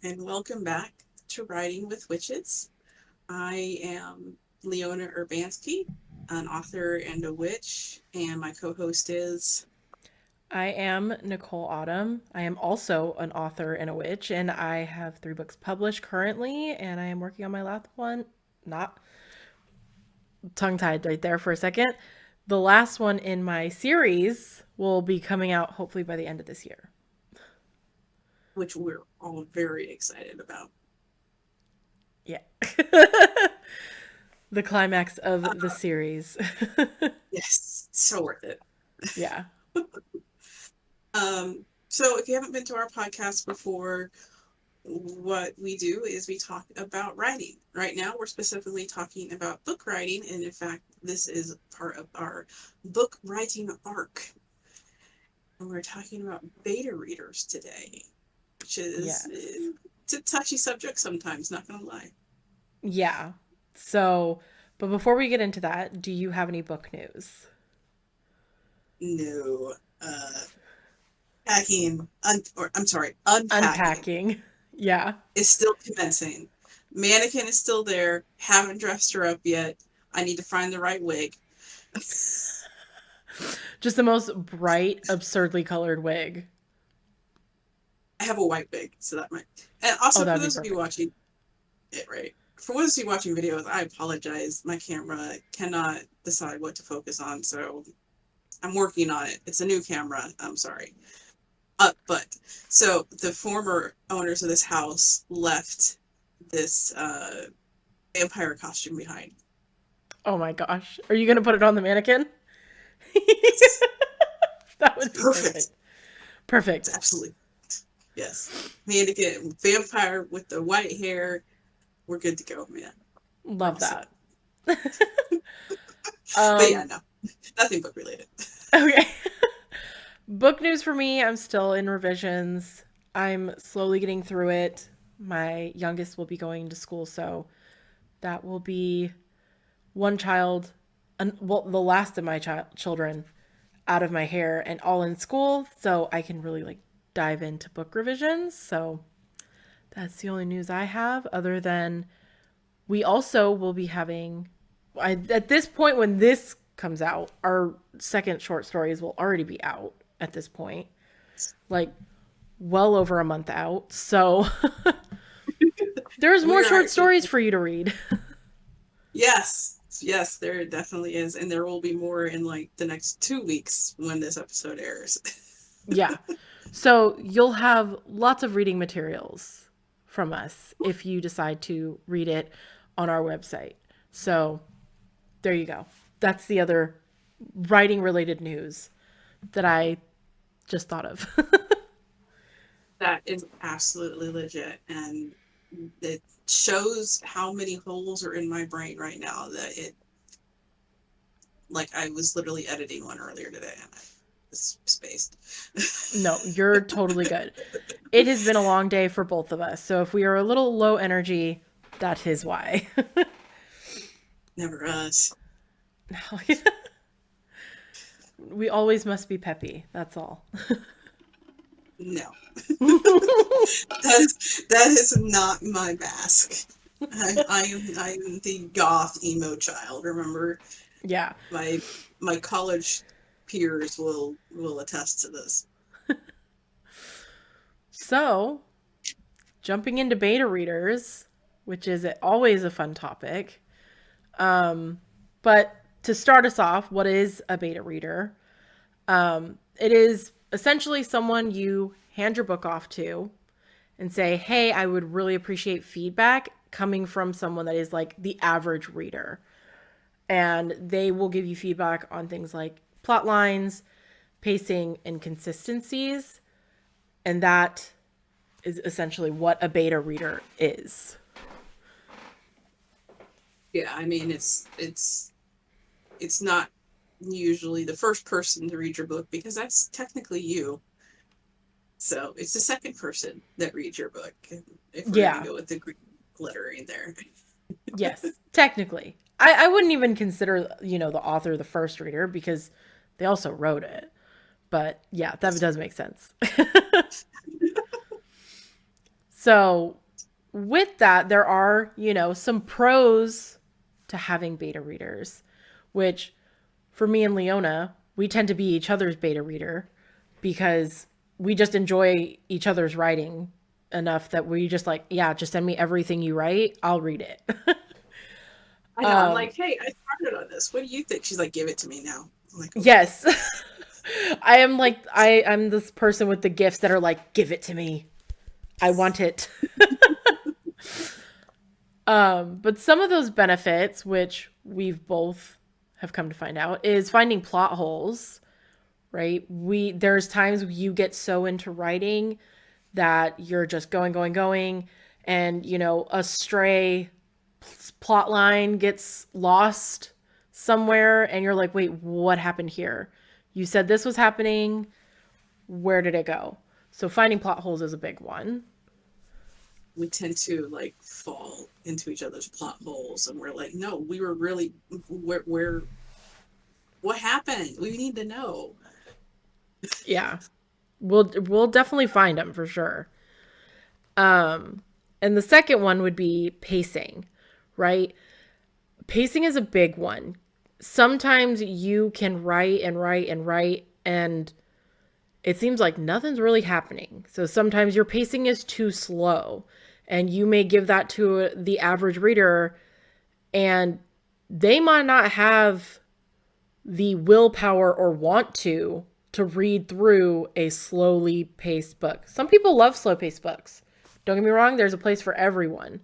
and welcome back to Writing with Witches. I am Leona Urbanski, an author and a witch, and my co host is. I am Nicole Autumn. I am also an author and a witch, and I have 3 books published currently, and I am working on my last one. Not tongue tied right there for a second. The last one in my series will be coming out hopefully by the end of this year. Which we're all very excited about. Yeah. The climax of the series. Yes, so worth it. Yeah. So, if you haven't been to our podcast before, what we do is we talk about writing. Right now, we're specifically talking about book writing, and in fact, this is part of our book writing arc. And we're talking about beta readers today, which is Yes. it's a touchy subject sometimes, not gonna lie. Yeah. So, but before we get into that, do you have any book news? No, packing, or I'm sorry, unpacking Unpacking. Yeah. is still commencing. Mannequin is still there. Haven't dressed her up yet. I need to find the right wig. Just the most bright, absurdly colored wig. I have a white wig, so that might. And Oh, also, that for would be those of you perfect. watching it, right? For those of you watching videos, I apologize. My camera cannot decide what to focus on, so I'm working on it. It's a new camera. I'm sorry. But so the former owners of this house left this vampire costume behind. Oh my gosh. Are you going to put it on the mannequin? Yes, That it's would be perfect. perfect. It's Perfect. absolutely yes. Mannequin vampire with the white hair. We're good to go, man. We're all Love set. that. But yeah, um no, nothing book related. okay. Book news for me, I'm still in revisions. I'm slowly getting through it. My youngest will be going to school, so that will be one child, well, the last of my children out of my hair and all in school, so I can really like dive into book revisions. So that's the only news I have, other than we also will be having, at this point when this comes out, our second short stories will already be out at this point, like well over a month out. So there's more We're short actually stories for you to read. yes, yes, there definitely is, and there will be more in like the next 2 weeks when this episode airs. Yeah. So you'll have lots of reading materials from us if you decide to read it on our website. So there you go. That's the other writing related news that I just thought of. That is absolutely legit, and it shows how many holes are in my brain right now that it like I was literally editing one earlier today and I was spaced. No, you're totally good. It has been a long day for both of us. So if we are a little low energy, that is why. Never us. We always must be peppy. That's all. No. That is not my mask. I am the goth emo child. Remember, Yeah. my my college peers will attest to this. So, jumping into beta readers, which is always a fun topic. But to start us off, what is a beta reader? It is essentially someone you hand your book off to and say, hey, I would really appreciate feedback coming from someone that is like the average reader. And they will give you feedback on things like plot lines, pacing, and consistencies. And that is essentially what a beta reader is. Yeah, I mean it's not usually the first person to read your book because that's technically you. So it's the second person that reads your book. If we're gonna Yeah. go with the Greek lettering there. Yes. Technically. I wouldn't even consider, the author the first reader because they also wrote it. But yeah, that That's does make sense. So, with that, there are, some pros to having beta readers, which for me and Leona, we tend to be each other's beta reader because we just enjoy each other's writing enough that we just like, yeah, just send me everything you write. I'll read it. I know. I'm like, hey, I started on this. What do you think? She's like, give it to me now. I'm like, okay. Yes. I'm this person with the gifts that are like, give it to me. I want it. But some of those benefits, which we've both have come to find out, is finding plot holes, right? There's times you get so into writing that you're just going, and a stray plot line gets lost somewhere, and you're like, wait, what happened here? You said this was happening. Where did it go? So finding plot holes is a big one. We tend to like fall into each other's plot holes, and we're like, no, we were really where what happened? We need to know. Yeah, we'll definitely find them for sure. Um, and the second one would be pacing, right? Pacing is a big one. Sometimes you can write and write and write, and it seems like nothing's really happening. So sometimes your pacing is too slow, and you may give that to the average reader, and they might not have the willpower or want to read through a slowly paced book. Some people love slow paced books. Don't get me wrong, there's a place for everyone.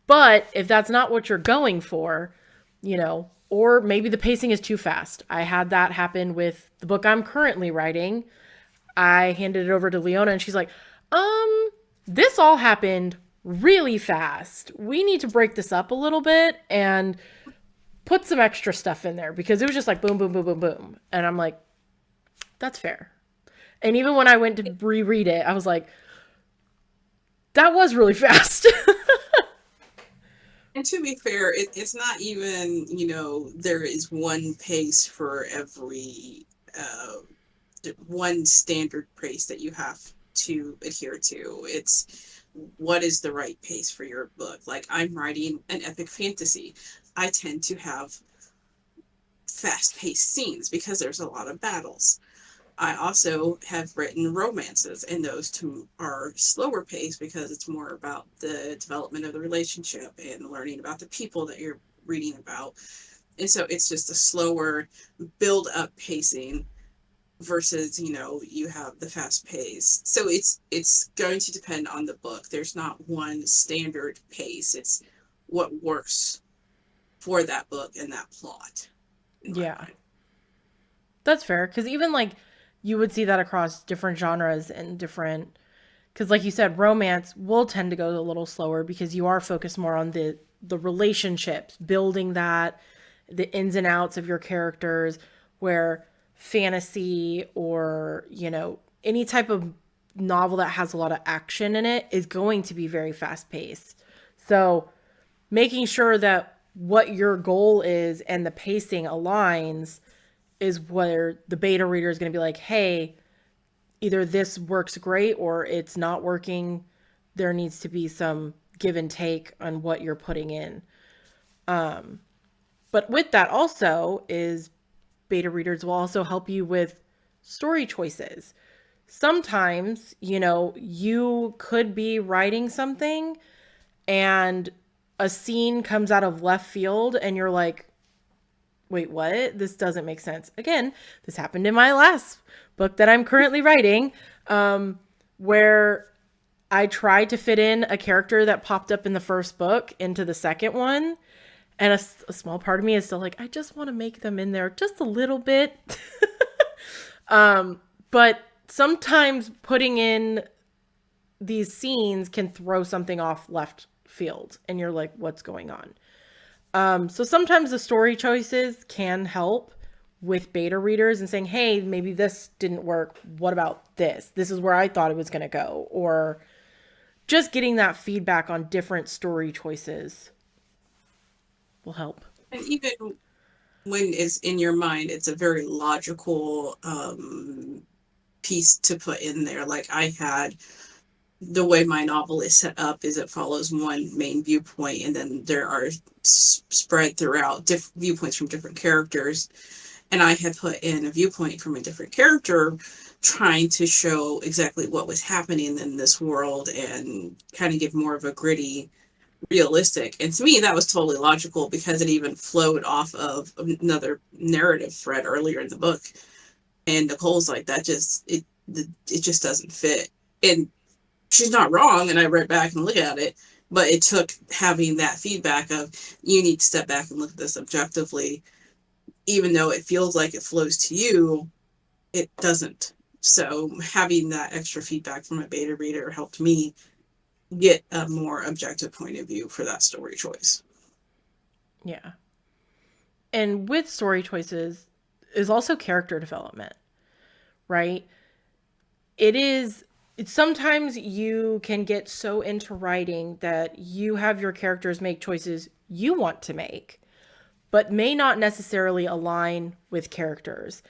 But if that's not what you're going for, or maybe the pacing is too fast. I had that happen with the book I'm currently writing. I handed it over to Leona and she's like, this all happened really fast. We need to break this up a little bit and put some extra stuff in there because it was just like boom, boom, boom, boom, boom. And I'm like, that's fair. And even when I went to reread it, I was like, that was really fast. And to be fair, it's not even, there is one pace for every one standard pace that you have to adhere to. It's what is the right pace for your book. Like, I'm writing an epic fantasy. I tend to have fast paced scenes because there's a lot of battles. I also have written romances, and those two are slower paced because it's more about the development of the relationship and learning about the people that you're reading about. And so it's just a slower build up pacing versus, you have the fast pace. So it's going to depend on the book. There's not one standard pace. It's what works for that book and that plot, in my Yeah, mind. that's fair. Because even like you would see that across different genres and different, because like you said, romance will tend to go a little slower because you are focused more on the relationships, building that, the ins and outs of your characters, where fantasy or, any type of novel that has a lot of action in it is going to be very fast paced. So making sure that what your goal is and the pacing aligns is where the beta reader is going to be like, hey, either this works great or it's not working. There needs to be some give and take on what you're putting in. But with that also is beta readers will also help you with story choices. Sometimes, you could be writing something and a scene comes out of left field and you're like, wait, what? This doesn't make sense. Again, this happened in my last book that I'm currently writing, where I tried to fit in a character that popped up in the first book into the second one. And a small part of me is still like, I just want to make them in there just a little bit. But sometimes putting in these scenes can throw something off left field. And you're like, what's going on? So sometimes the story choices can help with beta readers and saying, hey, maybe this didn't work. What about this? This is where I thought it was going to go. Or just getting that feedback on different story choices will help. And even when it's in your mind, it's a very logical piece to put in there. Like, I had the way my novel is set up is it follows one main viewpoint, and then there are spread throughout viewpoints from different characters. And I had put in a viewpoint from a different character, trying to show exactly what was happening in this world and kind of give more of a gritty, realistic. And to me, that was totally logical because it even flowed off of another narrative thread earlier in the book. And Nicole's like, that just it just doesn't fit. And she's not wrong. And I read back and look at it, but it took having that feedback of, you need to step back and look at this objectively. Even though it feels like it flows to you, it doesn't. So having that extra feedback from a beta reader helped me get a more objective point of view for that story choice. Yeah. And with story choices is also character development, right? It is it's sometimes you can get so into writing that you have your characters make choices you want to make, but may not necessarily align with characters.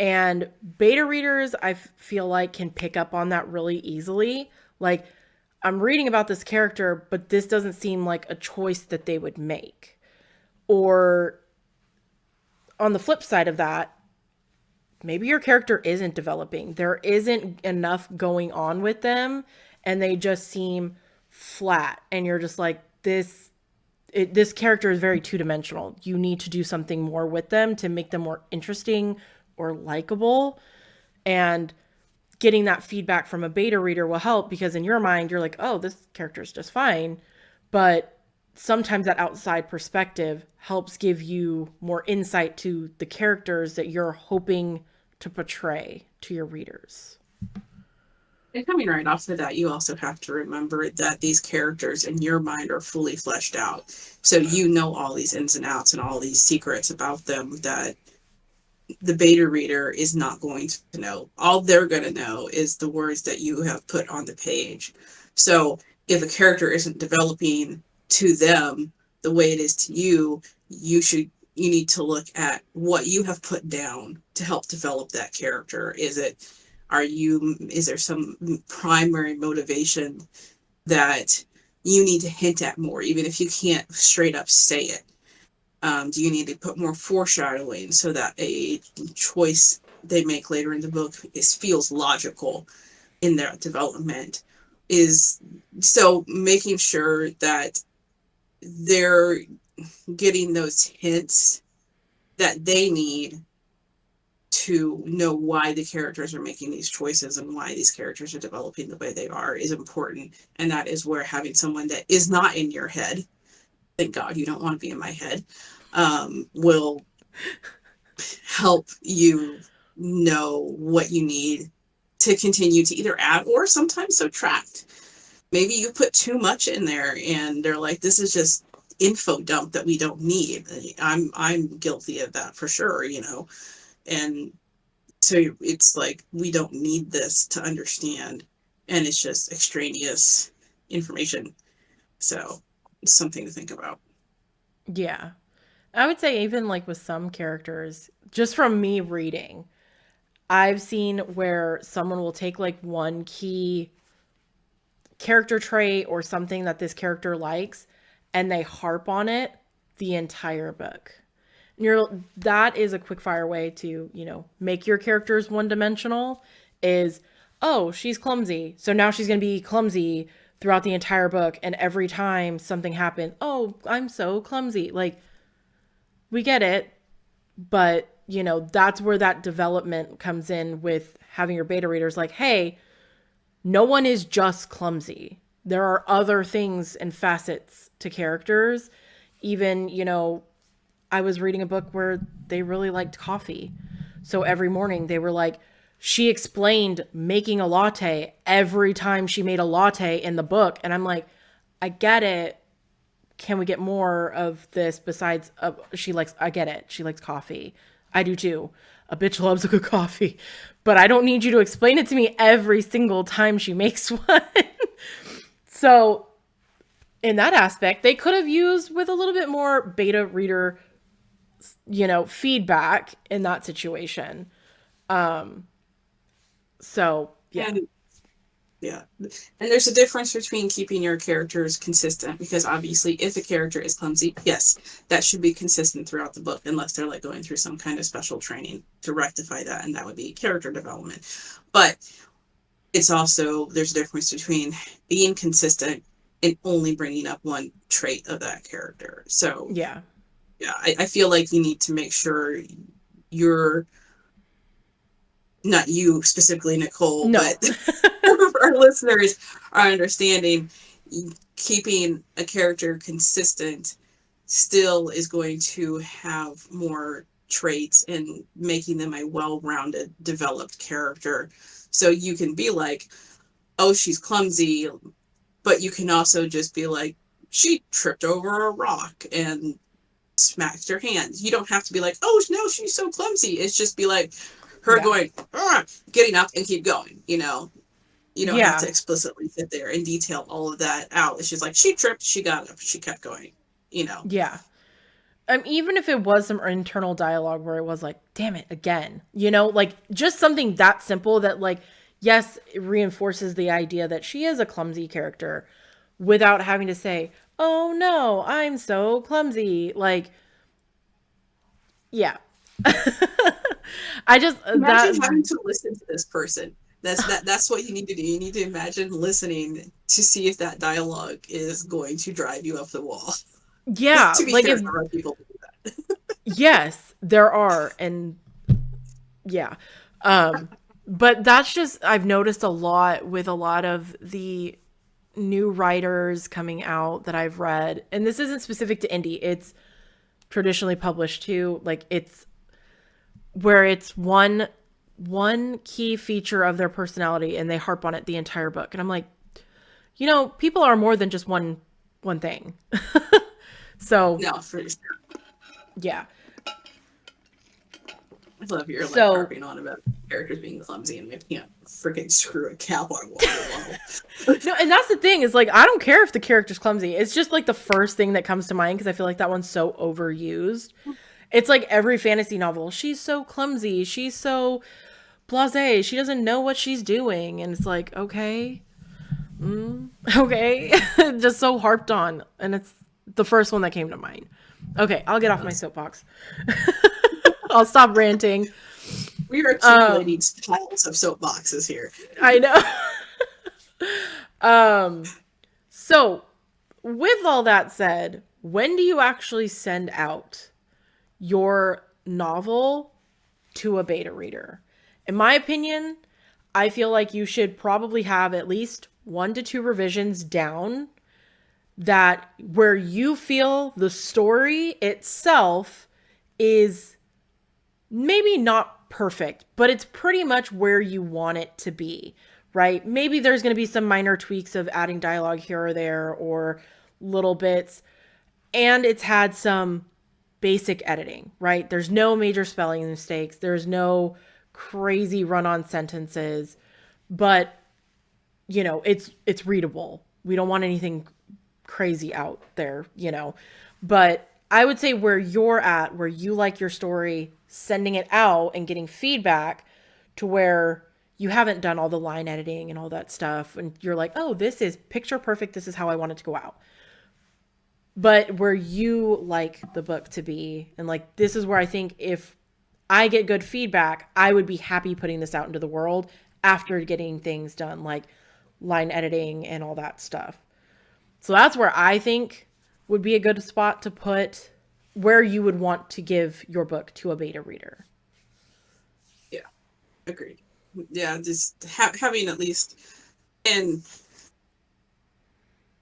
And beta readers, I feel like, can pick up on that really easily. Like, I'm reading about this character, but this doesn't seem like a choice that they would make. Or on the flip side of that, maybe your character isn't developing. There isn't enough going on with them, and they just seem flat. And you're just like, this character is very two-dimensional. You need to do something more with them to make them more interesting or likable. And getting that feedback from a beta reader will help, because in your mind you're like, oh, this character is just fine. But sometimes that outside perspective helps give you more insight to the characters that you're hoping to portray to your readers. And coming right off of that, you also have to remember that these characters in your mind are fully fleshed out. So you know all these ins and outs and all these secrets about them that the beta reader is not going to know. All they're going to know is the words that you have put on the page. So if a character isn't developing to them the way it is to you, you need to look at what you have put down to help develop that character. Is there some primary motivation that you need to hint at more, even if you can't straight up say it? Do you need to put more foreshadowing so that a choice they make later in the book feels logical in their development? Is so making sure that they're getting those hints that they need to know why the characters are making these choices and why these characters are developing the way they are is important. And that is where having someone that is not in your head, thank God you don't want to be in my head, will help you know what you need to continue to either add or sometimes subtract. Maybe you put too much in there and they're like, this is just info dump that we don't need. I'm guilty of that for sure, you know. And so it's like, we don't need this to understand, and it's just extraneous information. So it's something to think about. Yeah. I would say, even like with some characters, just from me reading, I've seen where someone will take like one key character trait or something that this character likes, and they harp on it the entire book. And that is a quick fire way to, make your characters one dimensional. Is, oh, she's clumsy, so now she's going to be clumsy throughout the entire book, and every time something happens, oh, I'm so clumsy. Like, we get it, but that's where that development comes in with having your beta readers like, hey, no one is just clumsy. There are other things and facets to characters. Even, I was reading a book where they really liked coffee. So every morning they were like, she explained making a latte every time she made a latte in the book. And I'm like, I get it. Can we get more of this besides I get it. She likes coffee. I do too. A bitch loves a good coffee. But I don't need you to explain it to me every single time she makes one. So in that aspect, they could have used with a little bit more beta reader, feedback in that situation. So yeah. And Yeah. And there's a difference between keeping your characters consistent, because obviously if a character is clumsy, yes, that should be consistent throughout the book, unless they're like going through some kind of special training to rectify that, and that would be character development. But it's also, there's a difference between being consistent and only bringing up one trait of that character. So Yeah. yeah, I feel like you need to make sure you're, not you specifically, Nicole, No. but our listeners are understanding, keeping a character consistent still is going to have more traits and making them a well-rounded, developed character. So you can be like, oh, she's clumsy, but you can also just be like, she tripped over a rock and smacked her hand. You don't have to be like, oh no, she's so clumsy. It's just be like her Yeah. going, "Ah," getting up and keep going, you know. You don't have Yeah. to explicitly sit there and detail all of that out. It's just like, she tripped, she got up, she kept going, you know. Yeah. Even if it was some internal dialogue where it was like, damn it, again, like just something that simple that, like, yes, it reinforces the idea that she is a clumsy character without having to say, oh no, I'm so clumsy. Like, yeah. I just, Imagine that, having to listen to this person. That's what you need to do. You need to imagine listening to see if that dialogue is going to drive you up the wall. yeah, To be like fair, if, there are people who do that. yes, there are. And yeah. Um, but that's just, I've noticed a lot with a lot of the new writers coming out that I've read, and this isn't specific to indie, it's traditionally published too. Like, it's where it's one key feature of their personality and they harp on it the entire book. And I'm like, people are more than just one thing. So, No, for sure. yeah. I love you're like So, harping on about characters being clumsy and they can't freaking screw a cap on a water bottle. no, and that's the thing is, like, I don't care if the character's clumsy. It's just like the first thing that comes to mind because I feel like that one's so overused. It's like every fantasy novel. She's so clumsy. She's so blasé. She doesn't know what she's doing. And it's like, okay. Okay. Just so harped on. And it's the first one that came to mind. Okay, I'll get off my soapbox. I'll stop ranting. We are accumulating piles of soapboxes here. I know. So with all that said, when do you actually send out your novel to a beta reader? In my opinion, I feel like you should probably have at least 1 to 2 revisions down, that where you feel the story itself is maybe not perfect, but it's pretty much where you want it to be, right? Maybe there's going to be some minor tweaks of adding dialogue here or there or little bits, and it's had some basic editing, right? There's no major spelling mistakes, there's no crazy run-on sentences, but it's readable. We don't want anything crazy out there, But I would say where you're at, where you like your story, sending it out and getting feedback to where you haven't done all the line editing and all that stuff. And you're like, oh, this is picture perfect. This is how I want it to go out. But where you like the book to be. And like, this is where I think if I get good feedback, I would be happy putting this out into the world after getting things done, like line editing and all that stuff. So that's where I think would be a good spot to put where you would want to give your book to a beta reader. Yeah, agreed. Yeah, just having at least, and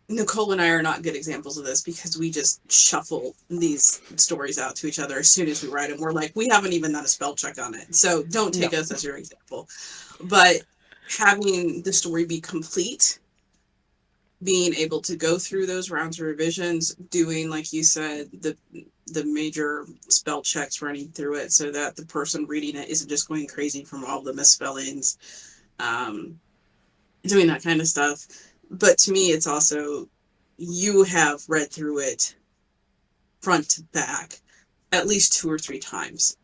Nicole and I are not good examples of this because we just shuffle these stories out to each other as soon as we write them. We're like, we haven't even done a spell check on it. So don't take us as your example. But having the story be complete, being able to go through those rounds of revisions, doing, like you said, the major spell checks, running through it so that the person reading it isn't just going crazy from all the misspellings, doing that kind of stuff. But to me, it's also, you have read through it front to back at least 2 or 3 times,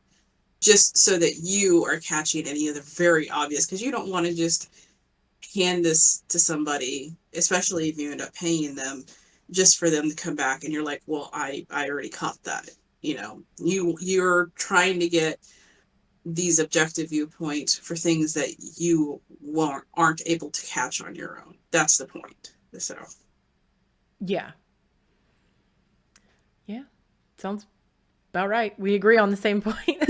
just so that you are catching any of the very obvious, because you don't want to just hand this to somebody, especially if you end up paying them, just for them to come back and you're like, well, I already caught that. You're trying to get these objective viewpoints for things that you aren't able to catch on your own. That's the point. So Yeah. Yeah. Sounds about right. We agree on the same point.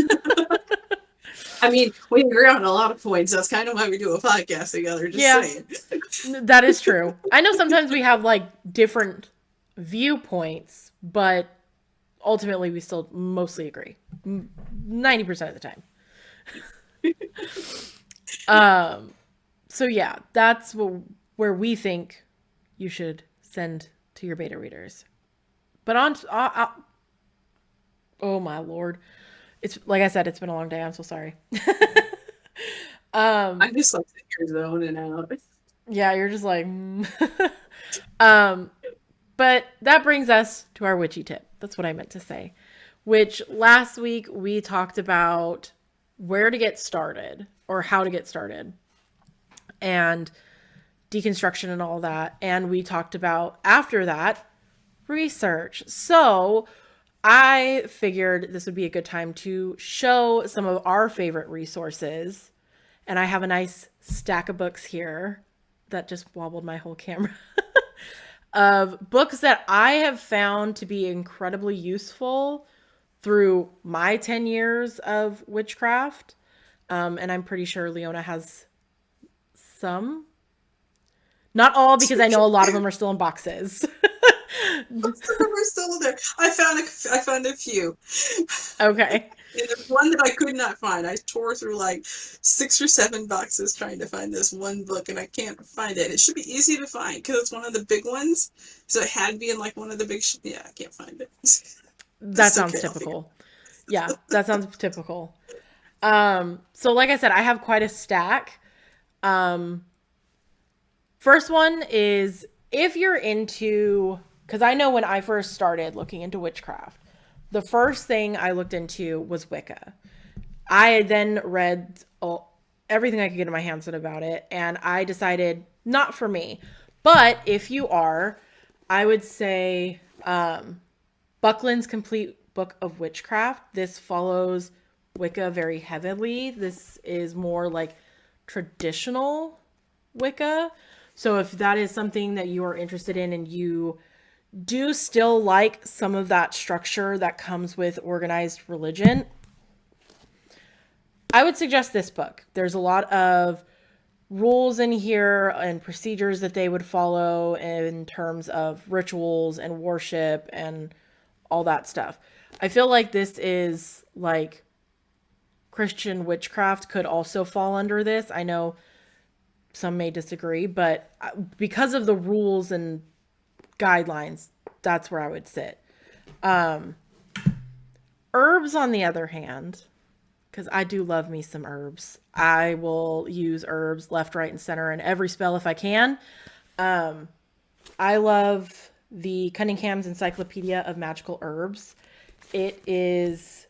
I mean, we agree on a lot of points. That's kind of why we do a podcast together. Just Yeah. saying. That is true. I know sometimes we have like different viewpoints, but ultimately we still mostly agree 90% of the time. So yeah, that's where we think you should send to your beta readers. But oh my lord, it's like I said, it's been a long day. I'm so sorry. I'm just like sitting here zoning out. Yeah, you're just like um but that brings us to our witchy tip. That's what I meant to say. Which last week we talked about where to get started or how to get started and deconstruction and all that. And we talked about after that research. So I figured this would be a good time to show some of our favorite resources. And I have a nice stack of books here that just wobbled my whole camera of books that I have found to be incredibly useful through my 10 years of witchcraft. And I'm pretty sure Leona has some. Not all, because I know a lot of them are still in boxes. Most of them are still there. I found a few. Okay. And there's one that I could not find. I tore through like 6 or 7 boxes trying to find this one book, and I can't find it. It should be easy to find because it's one of the big ones. So it had to be in like one of the big. Yeah, I can't find it. That sounds okay, typical. Yeah, that sounds typical. So like I said, I have quite a stack. First one is if you're into, because I know when I first started looking into witchcraft, the first thing I looked into was Wicca. I then read everything I could get in my hands on about it, and I decided not for me. But if you are, I would say Buckland's Complete Book of Witchcraft. This follows Wicca very heavily. This is more like traditional Wicca. So if that is something that you are interested in and you do still like some of that structure that comes with organized religion, I would suggest this book. There's a lot of rules in here and procedures that they would follow in terms of rituals and worship and all that stuff. I feel like this is like Christian witchcraft could also fall under this. I know some may disagree, but because of the rules and guidelines, that's where I would sit. Herbs, on the other hand, because I do love me some herbs. I will use herbs left, right, and center in every spell if I can. I love the Cunningham's Encyclopedia of Magical Herbs. It is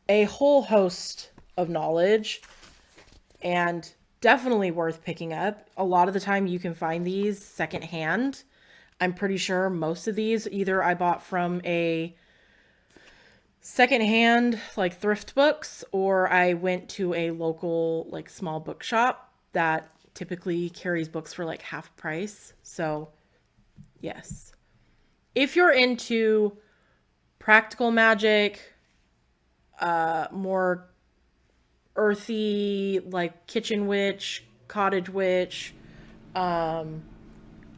a whole host of knowledge and definitely worth picking up. A lot of the time you can find these secondhand. I'm pretty sure most of these either I bought from a secondhand like thrift books, or I went to a local like small bookshop that typically carries books for like half price. So yes, if you're into practical magic, more earthy like kitchen witch, cottage witch,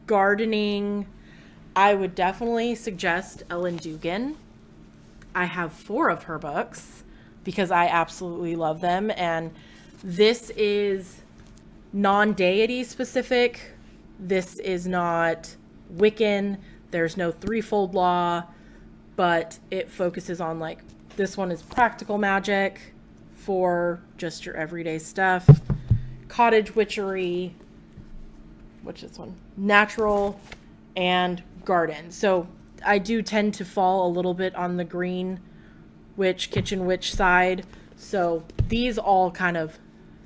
gardening, I would definitely suggest Ellen Dugan. I have 4 of her books because I absolutely love them. And this is non-deity specific. This is not Wiccan. There's no threefold law, but it focuses on like, this one is practical magic for just your everyday stuff. Cottage witchery, which is one, natural, and garden. So I do tend to fall a little bit on the green witch, kitchen witch side. So these all kind of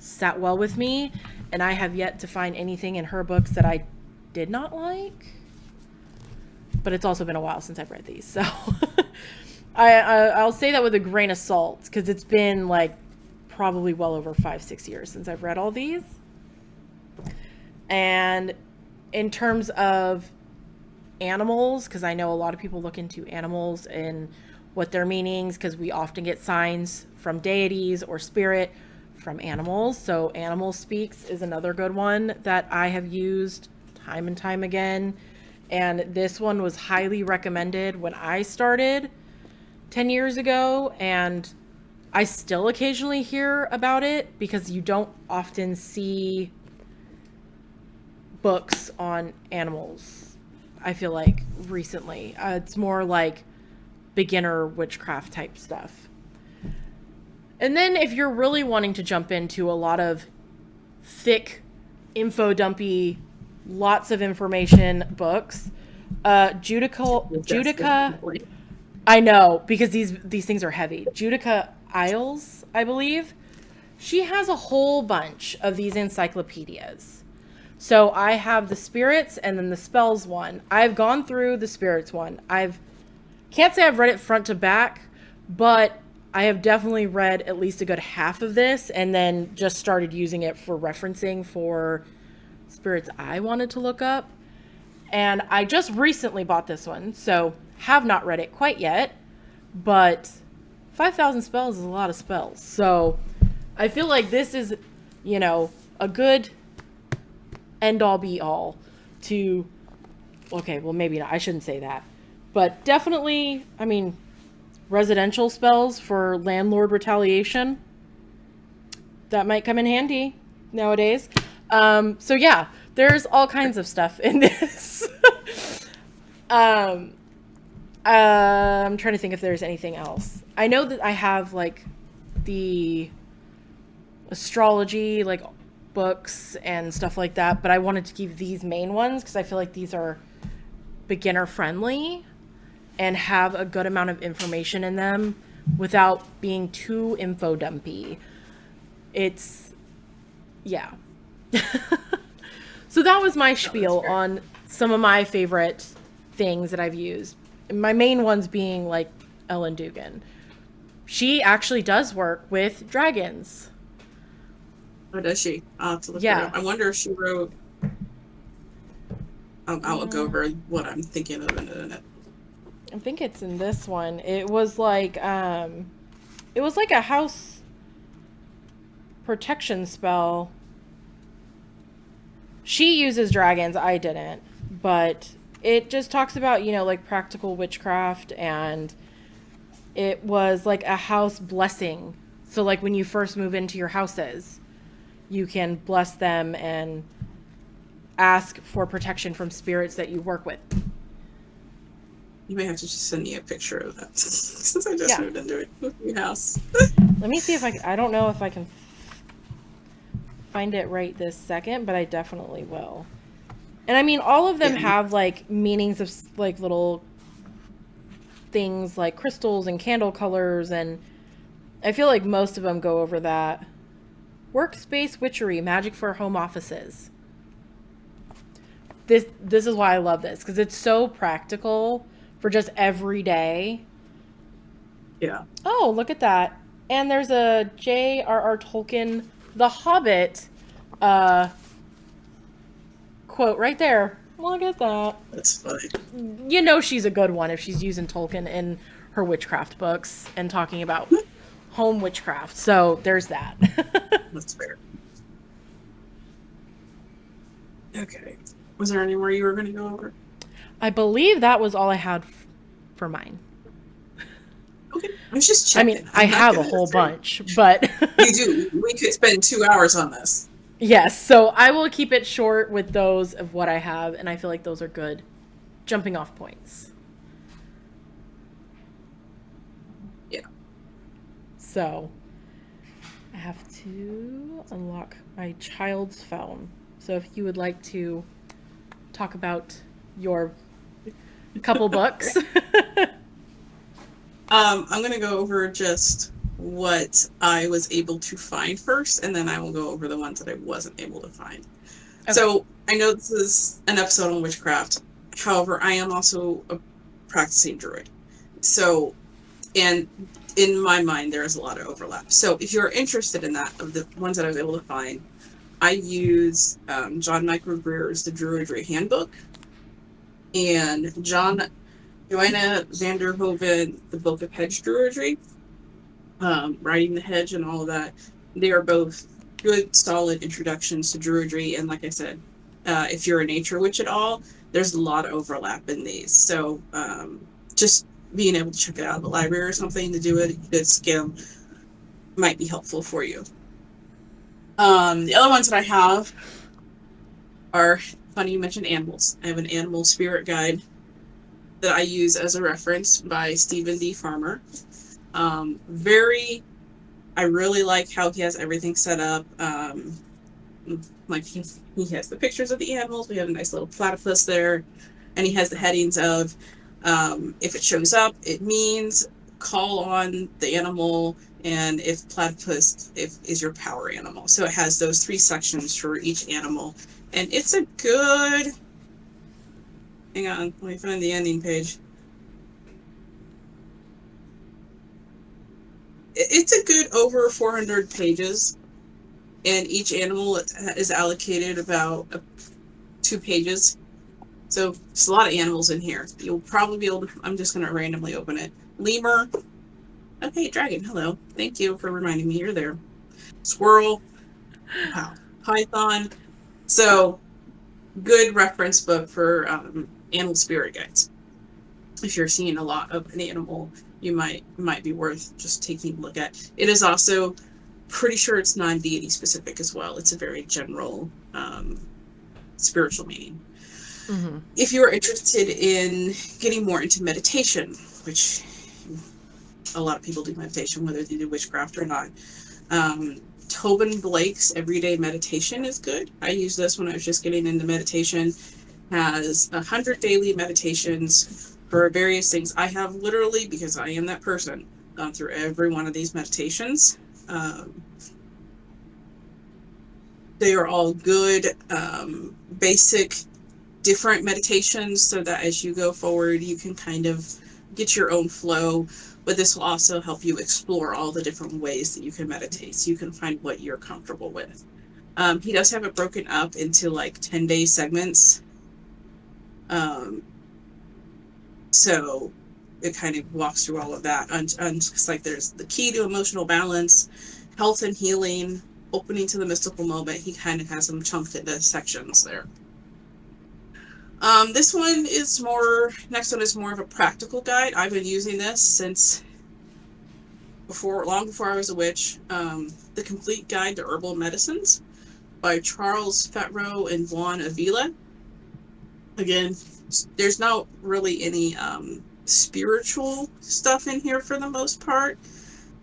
sat well with me, and I have yet to find anything in her books that I did not like. But it's also been a while since I've read these, so I'll say that with a grain of salt, because it's been like probably well over 5-6 years since I've read all these. And in terms of animals, because I know a lot of people look into animals and what their meanings, because we often get signs from deities or spirit from animals. So Animal Speaks is another good one that I have used time and time again. And this one was highly recommended when I started 10 years ago, and I still occasionally hear about it because you don't often see books on animals, I feel like, recently. It's more like beginner witchcraft type stuff. And then if you're really wanting to jump into a lot of thick, info dumpy, lots of information books, Judica, I know, because these things are heavy. Judica Isles, I believe. She has a whole bunch of these encyclopedias. So I have the spirits and then the spells one. I've gone through the spirits one. Can't say I've read it front to back, but I have definitely read at least a good half of this, and then just started using it for referencing for spirits I wanted to look up. And I just recently bought this one, so have not read it quite yet, but 5,000 spells is a lot of spells. So I feel like this is, a good end all be all to, okay, well, maybe not. I shouldn't say that. But definitely, residential spells for landlord retaliation, that might come in handy nowadays. So yeah, there's all kinds of stuff in this. I'm trying to think if there's anything else. I know that I have like the astrology, like books and stuff like that, but I wanted to keep these main ones because I feel like these are beginner friendly and have a good amount of information in them without being too info dumpy. Yeah. So that was my spiel on some of my favorite things that I've used. My main ones being like Ellen Dugan. She actually does work with dragons. Oh, does she? I'll have to look her up. I wonder if she wrote. I'll look over what I'm thinking of in a minute. I think it's in this one. It was like a house protection spell. She uses dragons, I didn't, but it just talks about, like practical witchcraft, and it was like a house blessing. So like when you first move into your houses, you can bless them and ask for protection from spirits that you work with. You may have to just send me a picture of that since I just moved into a new house. Let me see if I don't know if I can find it right this second, but I definitely will. And all of them have like meanings of like little things like crystals and candle colors, and I feel like most of them go over that. Workspace witchery, magic for home offices. This is why I love this, because it's so practical for just every day. Yeah. Oh, look at that. And there's a J.R.R. Tolkien, The Hobbit quote right there. Look at that. That's funny. She's a good one if she's using Tolkien in her witchcraft books and talking about home witchcraft. So there's that. That's fair. Okay. Was there any more you were going to go over? I believe that was all I had for mine. Okay. I was just checking. I have a whole bunch, but... You do. We could spend 2 hours on this. Yes, so I will keep it short with those of what I have, and I feel like those are good jumping off points. Yeah. So, I have to unlock my child's phone. So if you would like to talk about your couple books. I'm going to go over just what I was able to find first, and then I will go over the ones that I wasn't able to find. Okay. So I know this is an episode on witchcraft. However, I am also a practicing druid. So, and in my mind, there is a lot of overlap. So if you're interested in that, of the ones that I was able to find, I use John Michael Greer's The Druidry Handbook and Joanna Vanderhoven, The Book of Hedge Druidry, Riding the Hedge and all of that. They are both good, solid introductions to Druidry. And like I said, if you're a nature witch at all, there's a lot of overlap in these. So just being able to check it out at the library or something to do a good skim might be helpful for you. The other ones that I have are funny you mentioned animals. I have an animal spirit guide that I use as a reference by Stephen D. Farmer. Very, I really like how he has everything set up. Like he has the pictures of the animals. We have a nice little platypus there, and he has the headings of if it shows up, it means call on the animal, and if platypus is your power animal. So it has those 3 sections for each animal, and it's a good. Hang on, let me find the ending page. It's a good over 400 pages, and each animal is allocated about 2 pages. So there's a lot of animals in here. You'll probably be able to, I'm just going to randomly open it. Lemur. Okay, dragon, hello. Thank you for reminding me you're there. Squirrel. Wow. Python. So good reference book for animal spirit guides. If you're seeing a lot of an animal, you might be worth just taking a look at. It is also pretty sure it's non-deity specific as well. It's a very general spiritual meaning. Mm-hmm. If you are interested in getting more into meditation, which a lot of people do meditation, whether they do witchcraft or not, Tobin Blake's Everyday Meditation is good. I used this when I was just getting into meditation. Has 100 daily meditations for various things. I have literally, because I am that person, gone through every one of these meditations. They are all good, basic, different meditations, so that as you go forward, you can kind of get your own flow. But this will also help you explore all the different ways that you can meditate, so you can find what you're comfortable with. He does have it broken up into like 10-day segments. So it kind of walks through all of that. It's like there's the key to emotional balance, health and healing, opening to the mystical moment. He kind of has them chunked into sections there. This one is next one is more of a practical guide. I've been using this since long before I was a witch. The Complete Guide to Herbal Medicines by Charles Fetro and Juan Avila. Again, there's not really any spiritual stuff in here for the most part.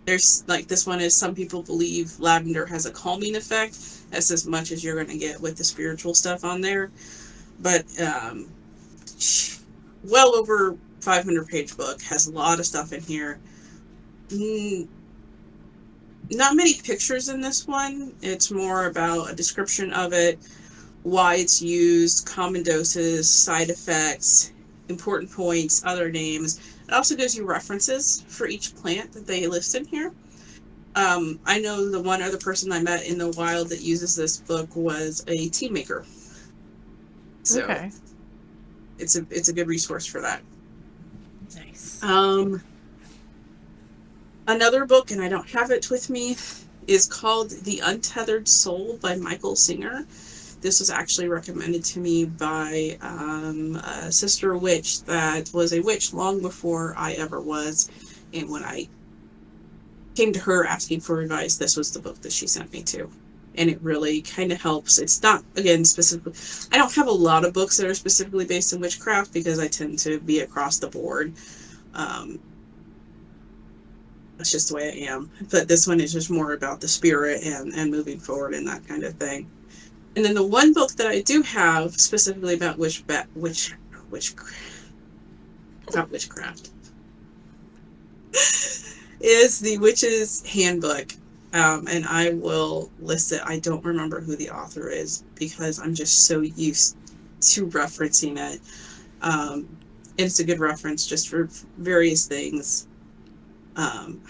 There's like this one is some people believe lavender has a calming effect. That's as much as you're going to get with the spiritual stuff on there. But well over 500-page book, has a lot of stuff in here. Not many pictures in this one. It's more about a description of it, why it's used, common doses, side effects, important points, other names. It also gives you references for each plant that they list in here. I know the one other person I met in the wild that uses this book was a tea maker. So okay. It's a good resource for that. Nice. Another book, and I don't have it with me, is called The Untethered Soul by Michael Singer. This was actually recommended to me by a sister witch that was a witch long before I ever was. And when I came to her asking for advice, this was the book that she sent me to. And it really kind of helps. It's not, again, specifically, I don't have a lot of books that are specifically based in witchcraft because I tend to be across the board. That's just the way I am. But this one is just more about the spirit and moving forward and that kind of thing. And then the one book that I do have specifically about witchcraft is the Witch's Handbook. And I will list it. I don't remember who the author is because I'm just so used to referencing it. Um, and it's a good reference just for various things. Um,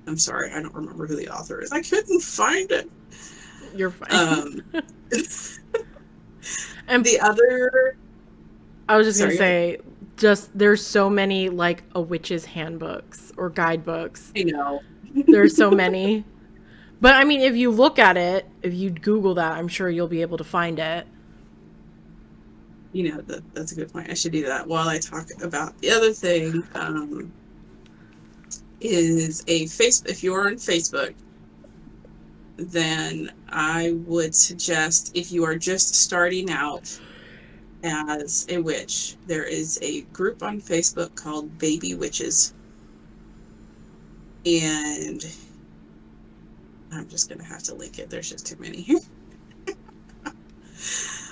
I'm sorry, I don't remember who the author is. I couldn't find it. You're fine. Um, And the other, I was just gonna sorry, go ahead. say, just there's so many like a witch's handbooks or guidebooks. I know. There's so many. But I mean, if you look at it, if you Google that, I'm sure you'll be able to find it. That's a good point. I should do that while I talk about the other thing. Is a face. If you're on Facebook, then I would suggest if you are just starting out as a witch, there is a group on Facebook called Baby Witches, and I'm just gonna have to link it. There's just too many.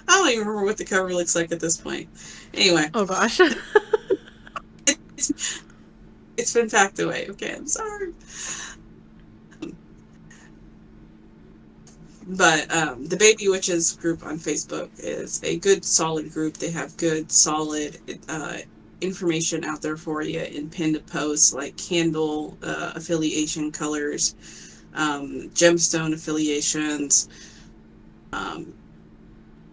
I don't even remember what the cover looks like at this point. Anyway, Oh gosh. it's, it's been packed away. Okay, I'm sorry. But the Baby Witches group on Facebook is a good, solid group. They have good, solid information out there for you in pinned posts like candle affiliation colors, gemstone affiliations, um,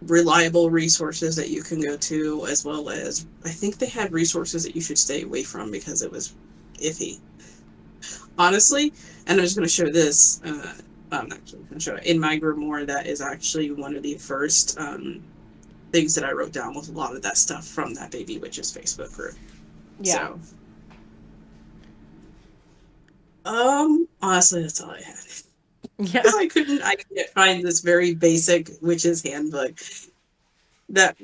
reliable resources that you can go to, as well as I think they had resources that you should stay away from because it was iffy. Honestly, and I'm just going to show this. I'm actually going to show it in my grimoire. That is actually one of the first things that I wrote down with a lot of that stuff from that Baby Witches Facebook group. Yeah. So, honestly, that's all I had. Yeah. Because I couldn't find this very basic witch's handbook that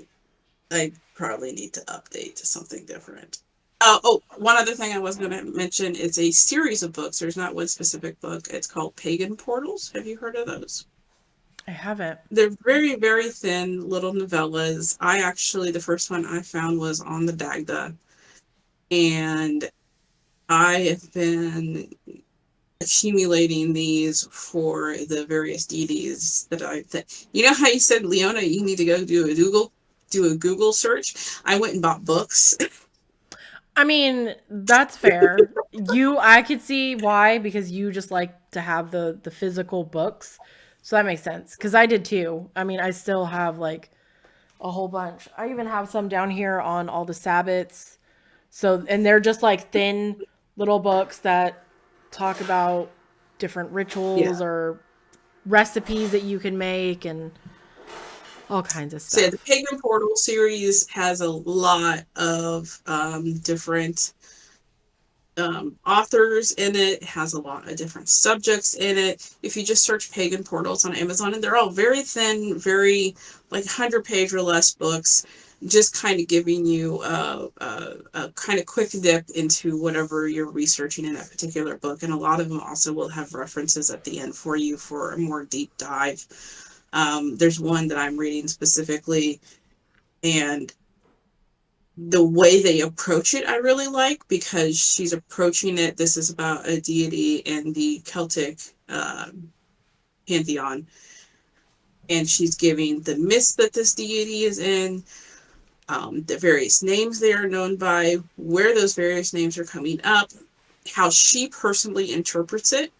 I probably need to update to something different. One other thing I was going to mention is a series of books. There's not one specific book. It's called Pagan Portals. Have you heard of those? I haven't. They're very, very thin little novellas. The first one I found was on the Dagda, and I have been accumulating these for the various deities you know how you said, Leona, you need to go do a Google search. I went and bought books. I mean, that's fair. I could see why, because you just like to have the physical books. So that makes sense. Because I did too. I mean, I still have like a whole bunch. I even have some down here on all the Sabbats. So, and they're just like thin little books that talk about different rituals Yeah. or recipes that you can make and all kinds of So yeah, the stuff. Pagan Portal series has a lot of different authors in it, has a lot of different subjects in it. If you just search Pagan Portals on Amazon, and they're all very thin, very like 100-page or less books, just kind of giving you a kind of quick dip into whatever you're researching in that particular book. And a lot of them also will have references at the end for you for a more deep dive. There's one that I'm reading specifically, and the way they approach it I really like, because she's approaching it, this is about a deity in the Celtic pantheon, and she's giving the myths that this deity is in, the various names they are known by, where those various names are coming up, how she personally interprets it,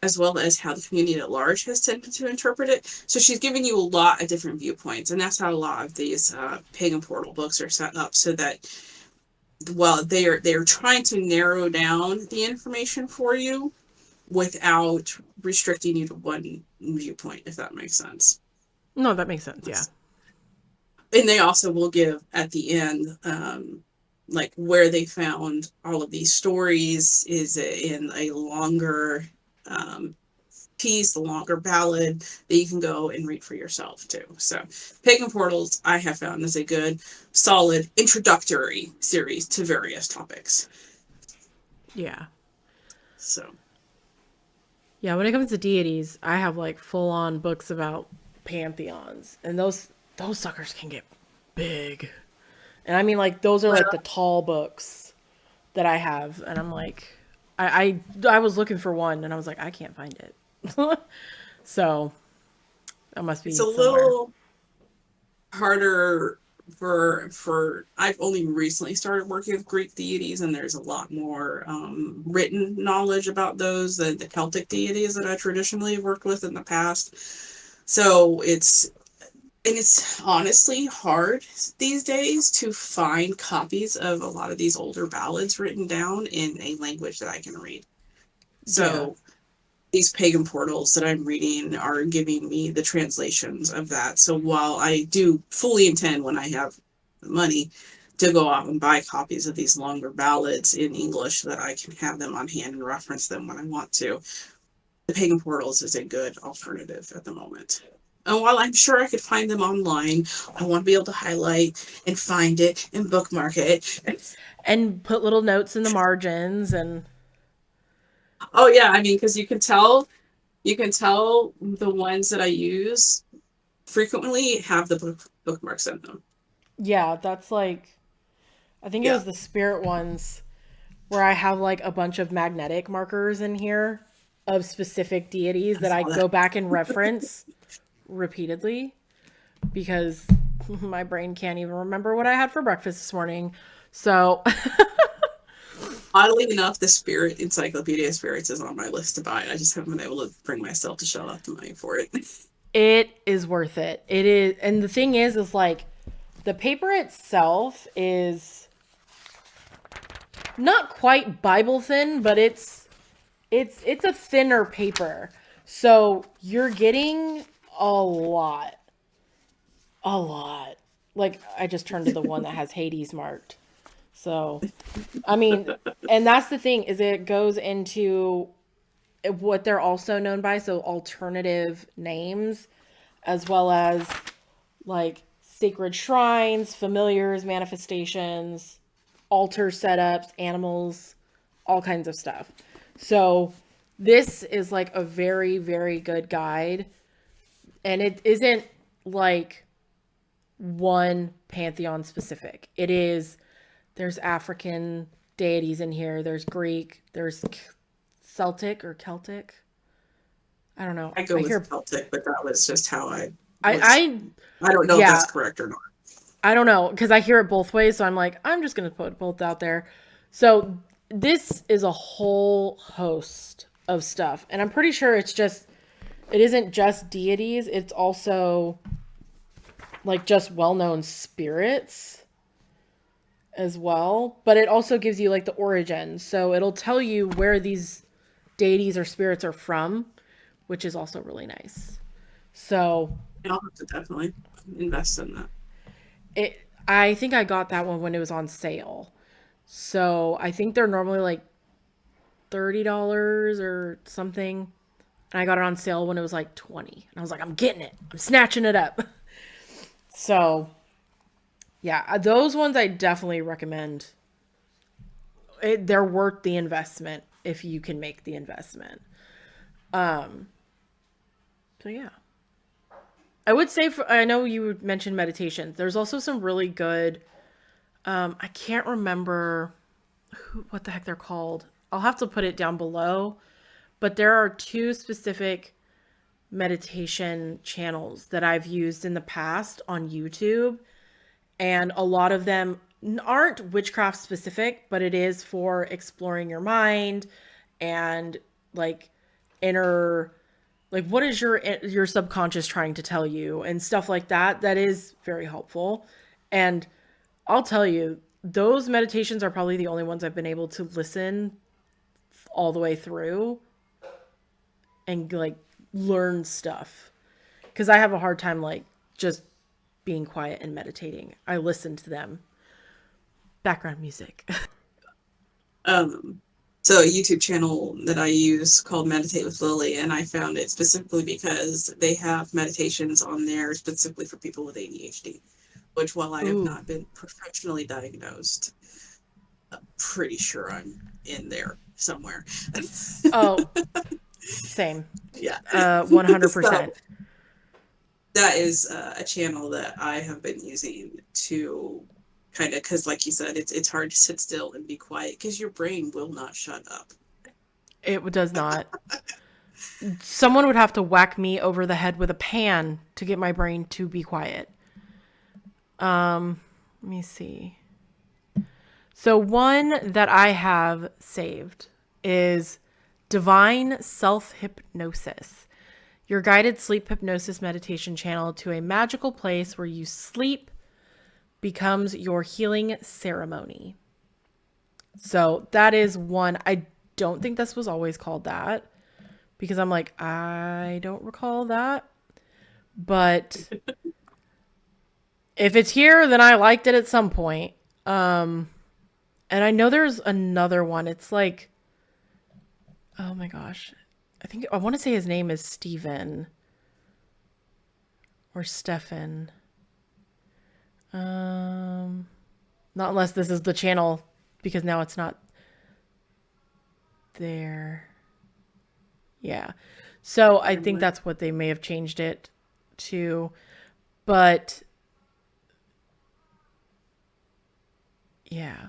as well as how the community at large has tended to interpret it. So she's giving you a lot of different viewpoints, and that's how a lot of these pagan portal books are set up, so that while they're trying to narrow down the information for you without restricting you to one viewpoint, if that makes sense. No, that makes sense. Yeah. And they also will give at the end, like where they found all of these stories is in a longer piece, a longer ballad that you can go and read for yourself too. So Pagan Portals I have found is a good, solid introductory series to various topics. Yeah. So Yeah, when it comes to deities, I have like full on books about pantheons, and those suckers can get big. And I mean like those are like the well, tall books that I have, and I'm like I was looking for one and I was like, I can't find it. So that must It's be a somewhere. little harder for I've only recently started working with Greek deities, and there's a lot more written knowledge about those than the Celtic deities that I traditionally worked with in the past. So it's honestly hard these days to find copies of a lot of these older ballads written down in a language that I can read. Yeah. So these pagan portals that I'm reading are giving me the translations of that. So while I do fully intend, when I have the money, to go out and buy copies of these longer ballads in English so that I can have them on hand and reference them when I want to, the pagan portals is a good alternative at the moment. And while I'm sure I could find them online, I want to be able to highlight and find it and bookmark it. And put little notes in the margins and Oh yeah, I mean, because you can tell the ones that I use frequently have the bookmarks in them. yeah, that's like I think it Yeah, was the spirit ones where I have like a bunch of magnetic markers in here of specific deities I that I saw that. go back and reference repeatedly because my brain can't even remember what I had for breakfast this morning. So Oddly enough, the Spirit Encyclopedia of Spirits is on my list to buy. I just haven't been able to bring myself to shell out the money for it. it is worth it. It is, and the thing is like the paper itself is not quite Bible thin, but it's a thinner paper. So you're getting a lot. A lot. Like I just turned to the one that has Hades marked. So, I mean, and that's the thing is it goes into what they're also known by, so alternative names as well as like sacred shrines, familiars, manifestations, altar setups, animals, all kinds of stuff. So this is like a very, very good guide. And it isn't like one pantheon specific. It is, there's African deities in here, there's Greek, there's Celtic or Celtic. I don't know. I go I with hear, Celtic, but that was just how I I, was. I, I don't know if that's yeah, correct or not. I don't know because I hear it both ways. So I'm like, I'm just going to put both out there. So this is a whole host of stuff. And I'm pretty sure it isn't just deities, it's also like just well known spirits as well. But it also gives you like the origin. So it'll tell you where these deities or spirits are from, which is also really nice. So I'll have to definitely invest in that. it, I think I got that one when it was on sale. So I think they're normally like $30 or something. And I got it on sale when it was like 20. And I was like, I'm getting it. I'm snatching it up. So yeah, those ones I definitely recommend. They're worth the investment if you can make the investment. Um, so yeah, I would say I know you mentioned meditation. There's also some really good. I can't remember what the heck they're called. I'll have to put it down below. But there are two specific meditation channels that I've used in the past on YouTube, and a lot of them aren't witchcraft specific, but it is for exploring your mind and like inner, like what is your subconscious trying to tell you and stuff like that. That is very helpful. And I'll tell you, those meditations are probably the only ones I've been able to listen all the way through and like learn stuff because I have a hard time like just being quiet and meditating. I listen to them. Background music. Um, so a YouTube channel that I use called Meditate with Lily, and I found it specifically because they have meditations on there specifically for people with ADHD, which while I have Ooh. not been professionally diagnosed, I'm pretty sure I'm in there somewhere. Oh, same. Yeah. 100%. So that is a channel that I have been using to kind of, because like you said, it's hard to sit still and be quiet because your brain will not shut up. It does not. Someone would have to whack me over the head with a pan to get my brain to be quiet. Let me see. So one that I have saved is Divine Self Hypnosis, your guided sleep hypnosis meditation channel to a magical place where you sleep becomes your healing ceremony. So that is one. I don't think this was always called that because I'm like, I don't recall that. But if it's here, then I liked it at some point. And I know there's another one. It's like, oh my gosh. I want to say his name is Steven or Stefan. Not unless this is the channel because now it's not there. Yeah. So I think that's what they may have changed it to. But yeah.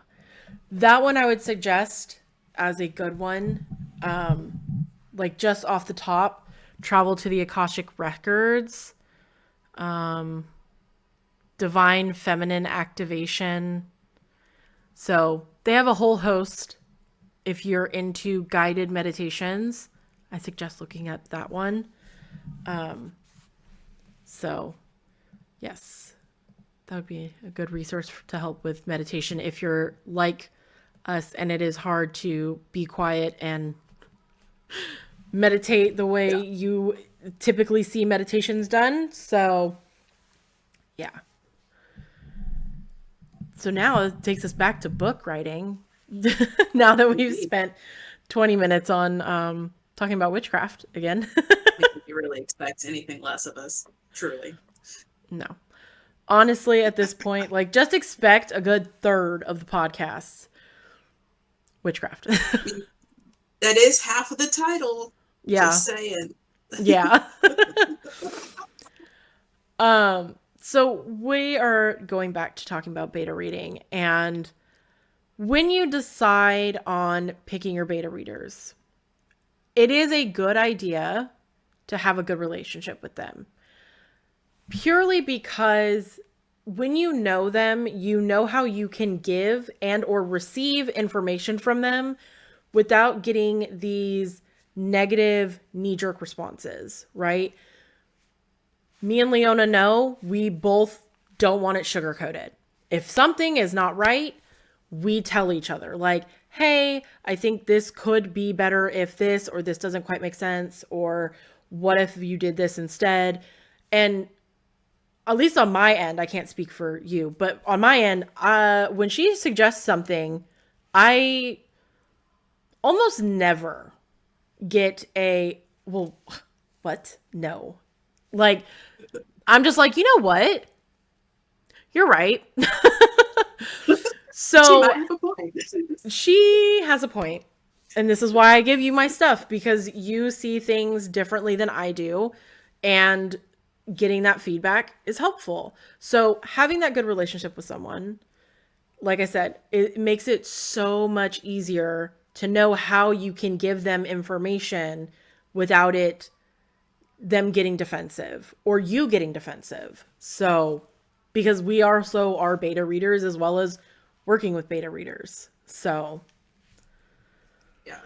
That one I would suggest as a good one. Like just off the top, travel to the Akashic Records. Divine Feminine Activation. So they have a whole host. If you're into guided meditations, I suggest looking at that one. So, yes, that would be a good resource to help with meditation if you're like us and it is hard to be quiet and meditate the way you typically see meditations done. So, yeah. So now it takes us back to book writing. Now that we've spent 20 minutes on talking about witchcraft again. I think you really expect anything less of us, truly. No. Honestly, at this point, like just expect a good third of the podcast witchcraft. That is half of the title. Yeah. Just saying. Yeah. So we are going back to talking about beta reading, and when you decide on picking your beta readers, it is a good idea to have a good relationship with them. Purely because when you know them, you know how you can give and or receive information from them without getting these negative knee-jerk responses, right? Me and Leona know we both don't want it sugar-coated. If something is not right, we tell each other like, hey, I think this could be better if this, or this doesn't quite make sense, or what if you did this instead? And at least on my end, I can't speak for you, but on my end, when she suggests something, I almost never get a, well, what? No. Like, I'm just like, you know what? You're right. So she might have a point. She has a point. And this is why I give you my stuff, because you see things differently than I do. And getting that feedback is helpful. So having that good relationship with someone, like I said, it makes it so much easier to know how you can give them information without them getting defensive or you getting defensive. So, because we also are beta readers as well as working with beta readers. So, Yeah,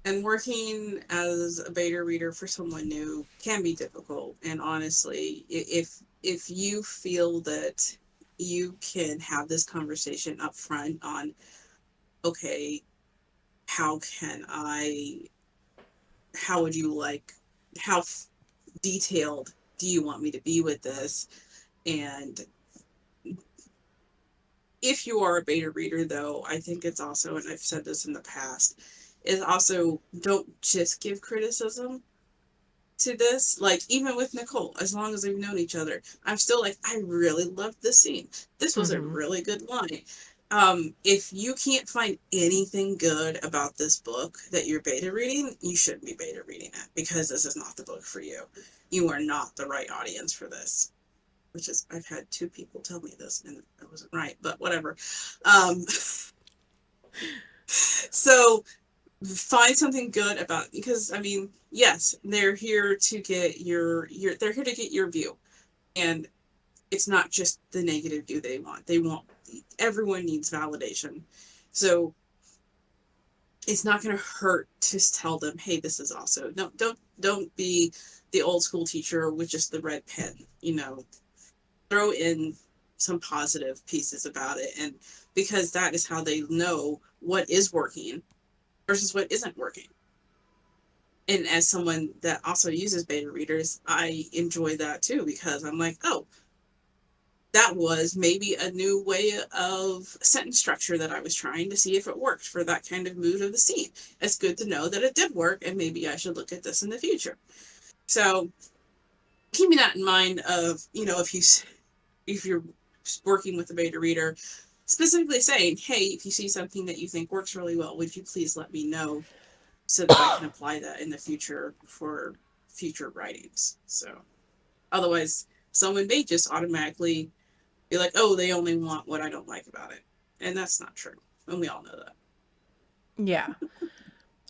and working as a beta reader for someone new can be difficult. And honestly, if you feel that you can have this conversation up front on, okay, how would you like, how detailed do you want me to be with this? And if you are a beta reader, though, I think it's also, and I've said this in the past, is also don't just give criticism to this. Like, even with Nicole, as long as we've known each other, I'm still like, I really loved this scene. This was a really good line. If you can't find anything good about this book that you're beta reading, you shouldn't be beta reading it, because this is not the book for you. You are not the right audience for this. Which is, I've had 2 people tell me this and I wasn't right, but whatever. So find something good about, because I mean, yes, they're here to get your they're here to get your view, and it's not just the negative view they want. They want, everyone needs validation. So it's not going to hurt to tell them, hey, this is also, no, don't be the old school teacher with just the red pen, you know. Throw in some positive pieces about it, and because that is how they know what is working versus what isn't working. And as someone that also uses beta readers, I enjoy that too, because I'm like, oh, that was maybe a new way of sentence structure that I was trying to see if it worked for that kind of mood of the scene. It's good to know that it did work, and maybe I should look at this in the future. So keeping that in mind, of, you know, if you're working with a beta reader, specifically saying, hey, if you see something that you think works really well, would you please let me know so that I can apply that in the future for future writings. So otherwise, someone may just automatically be like, oh, they only want what I don't like about it. And that's not true. And we all know that. Yeah.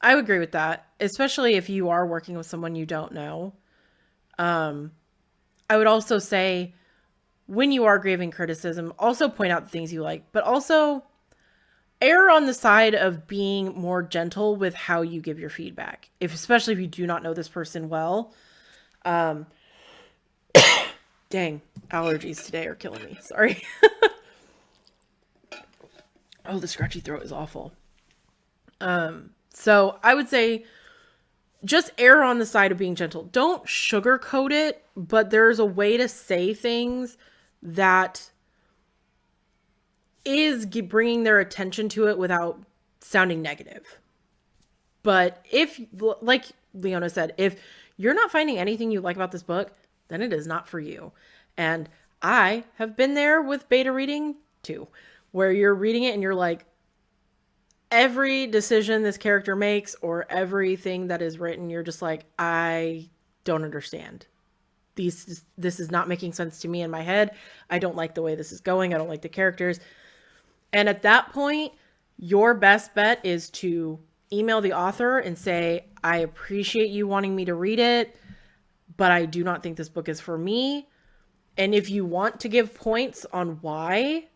I would agree with that, especially if you are working with someone you don't know. Um, I would also say when you are giving criticism, also point out the things you like, but also err on the side of being more gentle with how you give your feedback. Especially if you do not know this person well. Um, dang, allergies today are killing me. Sorry. Oh, the scratchy throat is awful. So I would say just err on the side of being gentle. Don't sugarcoat it, but there's a way to say things that is bringing their attention to it without sounding negative. But if, like Leona said, if you're not finding anything you like about this book, then it is not for you. And I have been there with beta reading too, where you're reading it and you're like, every decision this character makes or everything that is written, you're just like, I don't understand. This is not making sense to me in my head. I don't like the way this is going. I don't like the characters. And at that point, your best bet is to email the author and say, I appreciate you wanting me to read it, but I do not think this book is for me. And if you want to give points on why,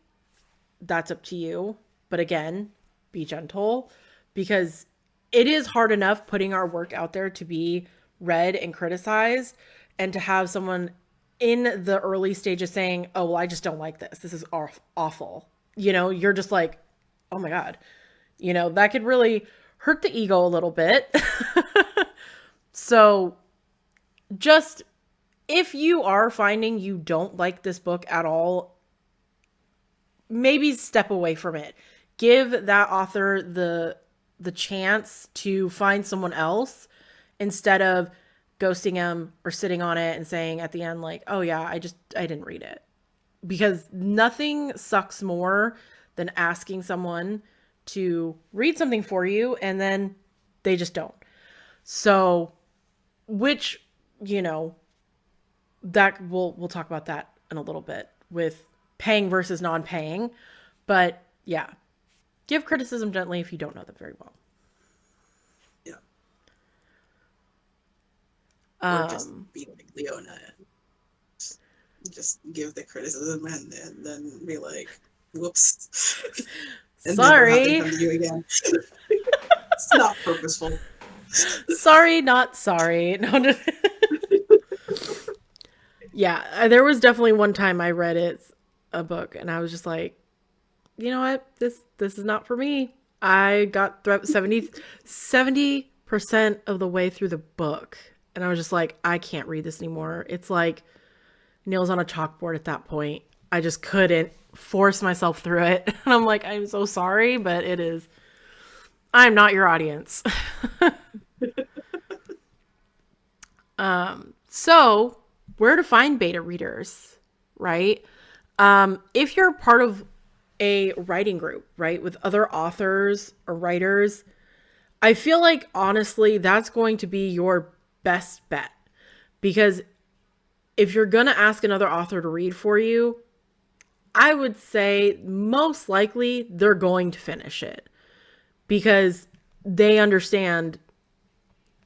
that's up to you. But again, be gentle, because it is hard enough putting our work out there to be read and criticized, and to have someone in the early stages saying, oh, well, I just don't like this. This is awful. You know, you're just like, oh my God, you know, that could really hurt the ego a little bit. So just, if you are finding you don't like this book at all, maybe step away from it. Give that author the chance to find someone else, instead of ghosting them or sitting on it and saying at the end, like, oh yeah, I didn't read it. Because nothing sucks more than asking someone to read something for you and then they just don't. So, which, you know, that we'll talk about that in a little bit with paying versus non-paying. But yeah, give criticism gently if you don't know them very well. Yeah. Or just be like Leona, just give the criticism and then be like, whoops. And never have them Sorry. come to you again. It's not purposeful. Sorry, not sorry. No. Yeah, there was definitely one time I read a book and I was just like, you know what? This is not for me. I got 70% of the way through the book and I was just like, I can't read this anymore. It's like nails on a chalkboard at that point. I just couldn't force myself through it. And I'm like, I'm so sorry, but it is, I'm not your audience. So where to find beta readers, right? If you're part of a writing group, right, with other authors or writers, I feel like honestly, that's going to be your best bet. Because if you're going to ask another author to read for you, I would say most likely they're going to finish it, because they understand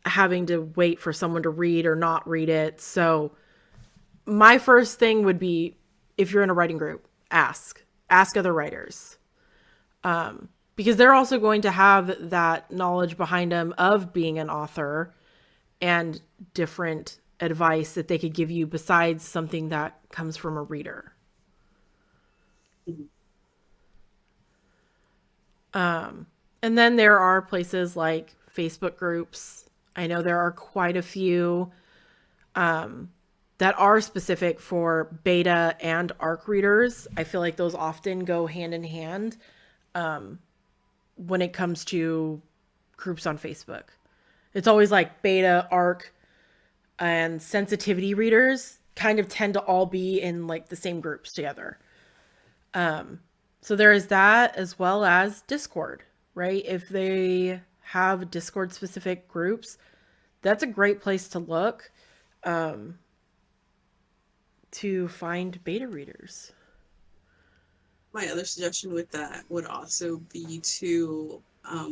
having to wait for someone to read or not read it. So my first thing would be, if you're in a writing group, ask other writers, because they're also going to have that knowledge behind them of being an author and different advice that they could give you besides something that comes from a reader. Mhm. And then there are places like Facebook groups. I know there are quite a few that are specific for beta and ARC readers. I feel like those often go hand in hand when it comes to groups on Facebook. It's always like beta, ARC, and sensitivity readers kind of tend to all be in like the same groups together. So there is that, as well as Discord, right? If they have Discord specific groups, that's a great place to look to find beta readers. My other suggestion with that would also be to,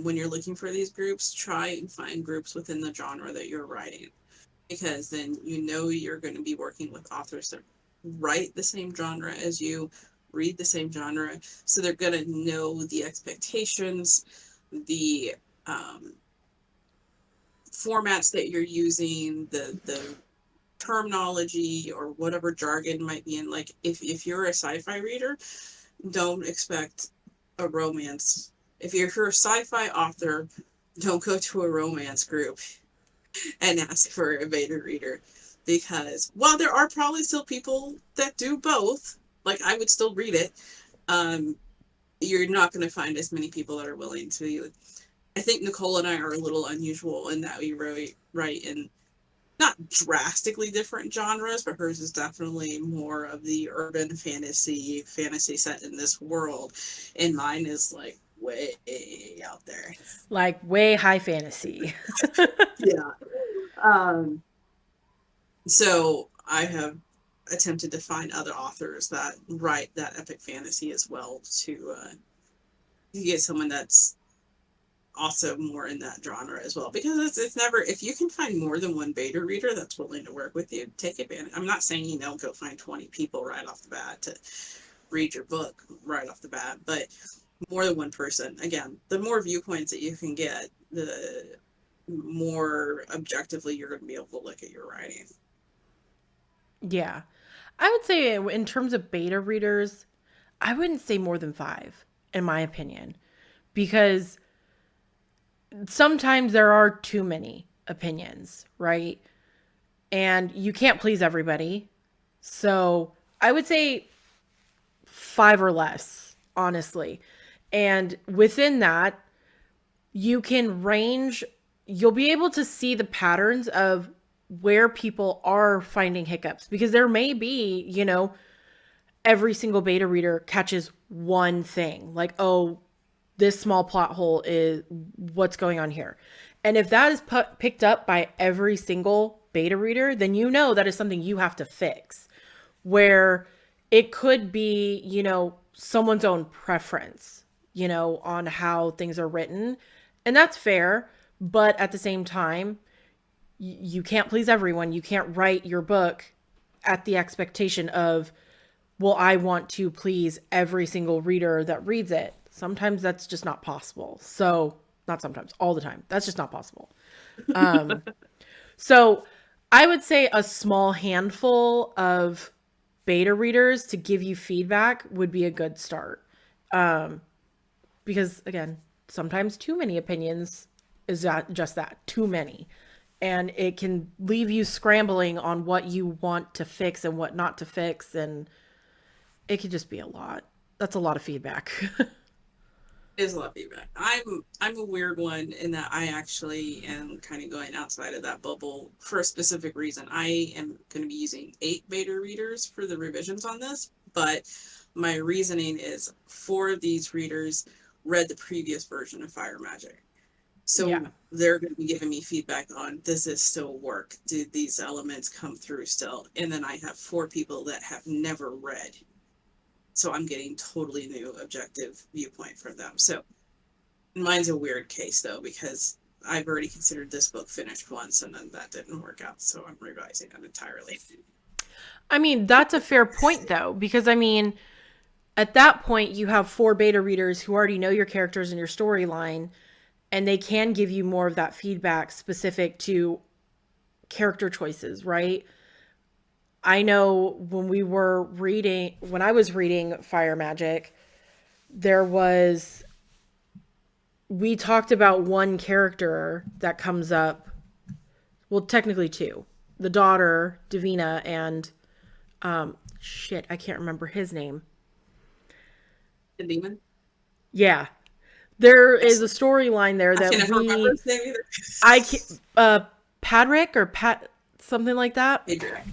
when you're looking for these groups, try and find groups within the genre that you're writing, because then you know you're going to be working with authors that write the same genre as you, read the same genre, so they're going to know the expectations, the formats that you're using, the terminology or whatever jargon might be in. Like if you're a sci-fi reader, don't expect a romance. If you're a sci-fi author, don't go to a romance group and ask for a beta reader, because while there are probably still people that do both, like I would still read it, um, you're not going to find as many people that are willing to. I think Nicole and I are a little unusual in that we write in not drastically different genres, but hers is definitely more of the urban fantasy set in this world, and mine is like way out there. Like way high fantasy. Yeah. Um, so I have attempted to find other authors that write that epic fantasy as well, to get someone that's also more in that genre as well, because it's never, if you can find more than one beta reader that's willing to work with you, take advantage. I'm not saying go find 20 people right off the bat to read your book right off the bat, but more than one person. Again, the more viewpoints that you can get, the more objectively you're going to be able to look at your writing. Yeah. I would say in terms of beta readers, I wouldn't say more than 5, in my opinion, because sometimes there are too many opinions, right? And you can't please everybody. So I would say 5 or less, honestly. And within that, you can range, you'll be able to see the patterns of where people are finding hiccups, because there may be, every single beta reader catches one thing like, oh, this small plot hole is what's going on here. And if that is picked up by every single beta reader, then that is something you have to fix. Where it could be, someone's own preference, on how things are written. And that's fair. But at the same time, you can't please everyone. You can't write your book at the expectation of, well, I want to please every single reader that reads it. Sometimes that's just not possible. So, not sometimes, all the time. That's just not possible. So, I would say a small handful of beta readers to give you feedback would be a good start. Because, again, sometimes too many opinions is just that, too many. And it can leave you scrambling on what you want to fix and what not to fix. And it could just be a lot. That's a lot of feedback. Is a lot of feedback. I'm a weird one in that I actually am kind of going outside of that bubble for a specific reason. I am going to be using 8 beta readers for the revisions on this, but my reasoning is 4 of these readers read the previous version of Fire Magic. Yeah. So they're going to be giving me feedback on, does this still work? Did these elements come through still? And then I have 4 people that have never read, so I'm getting totally new objective viewpoint from them. So Mine's a weird case though, because I've already considered this book finished once and then that didn't work out, so I'm revising it entirely. I mean, that's a fair point though, because I mean, at that point you have four beta readers who already know your characters and your storyline, and they can give you more of that feedback specific to character choices, right? I know when I was reading Fire Magic, there was, we talked about one character that comes up, well, technically two. The daughter, Davina, and, shit, I can't remember his name. The demon? Yeah. There is Yes. a storyline there I can that never remember we, his name either. I can, Padrick or Pat, something like that. Adrian.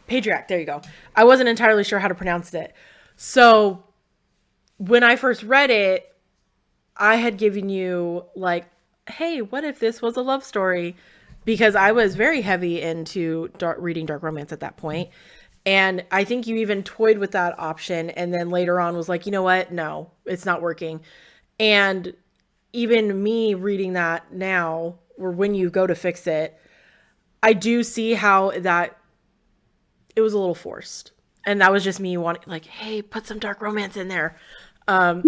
Patriarch, there you go. I wasn't entirely sure how to pronounce it. So when I first read it, I had given you like, hey, what if this was a love story? Because I was very heavy into reading dark romance at that point. And I think you even toyed with that option. And then later on was like, you know what? No, it's not working. And even me reading that now, or when you go to fix it, I do see how that it was a little forced. And that was just me wanting, like, hey, put some dark romance in there. Um,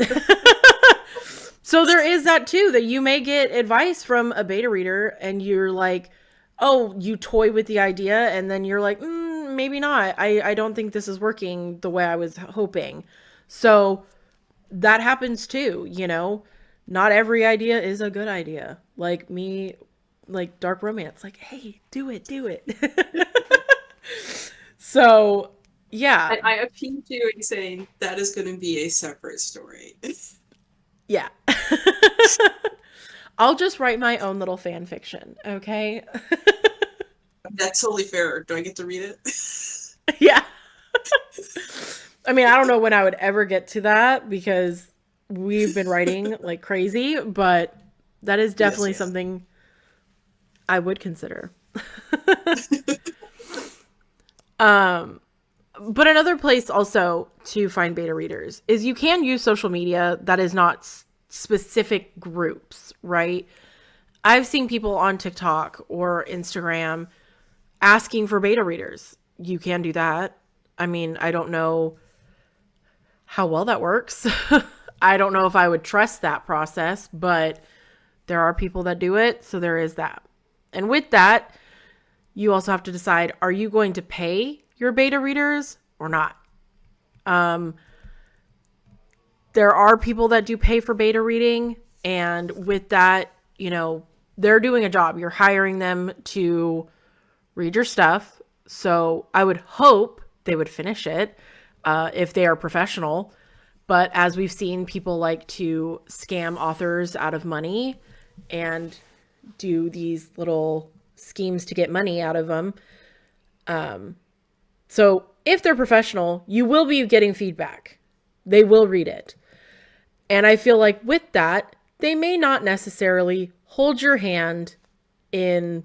so there is that too, that you may get advice from a beta reader and you're like, oh, you toy with the idea. And then you're like, maybe not. I don't think this is working the way I was hoping. So that happens too, you know? Not every idea is a good idea. Like me, like dark romance, like, hey, do it, do it. So, yeah, I appeal to you and saying that is going to be a separate story. yeah. I'll just write my own little fan fiction, okay? That's totally fair. Do I get to read it? Yeah. I mean, I don't know when I would ever get to that because we've been writing like crazy, but that is Yes, definitely yes. something I would consider. um, but another place also to find beta readers is you can use social media that is not specific groups, right? I've seen people on TikTok or Instagram asking for beta readers. You can do that. I mean, I don't know how well that works. I don't know if I would trust that process, but there are people that do it. So there is that. And with that, you also have to decide, are you going to pay your beta readers or not? Um, there are people that do pay for beta reading. And with that, you know, they're doing a job. You're hiring them to read your stuff. So I would hope they would finish it if they are professional. But as we've seen, people like to scam authors out of money and do these little schemes to get money out of them. So if they're professional, you will be getting feedback. They will read it. And I feel like with that, they may not necessarily hold your hand in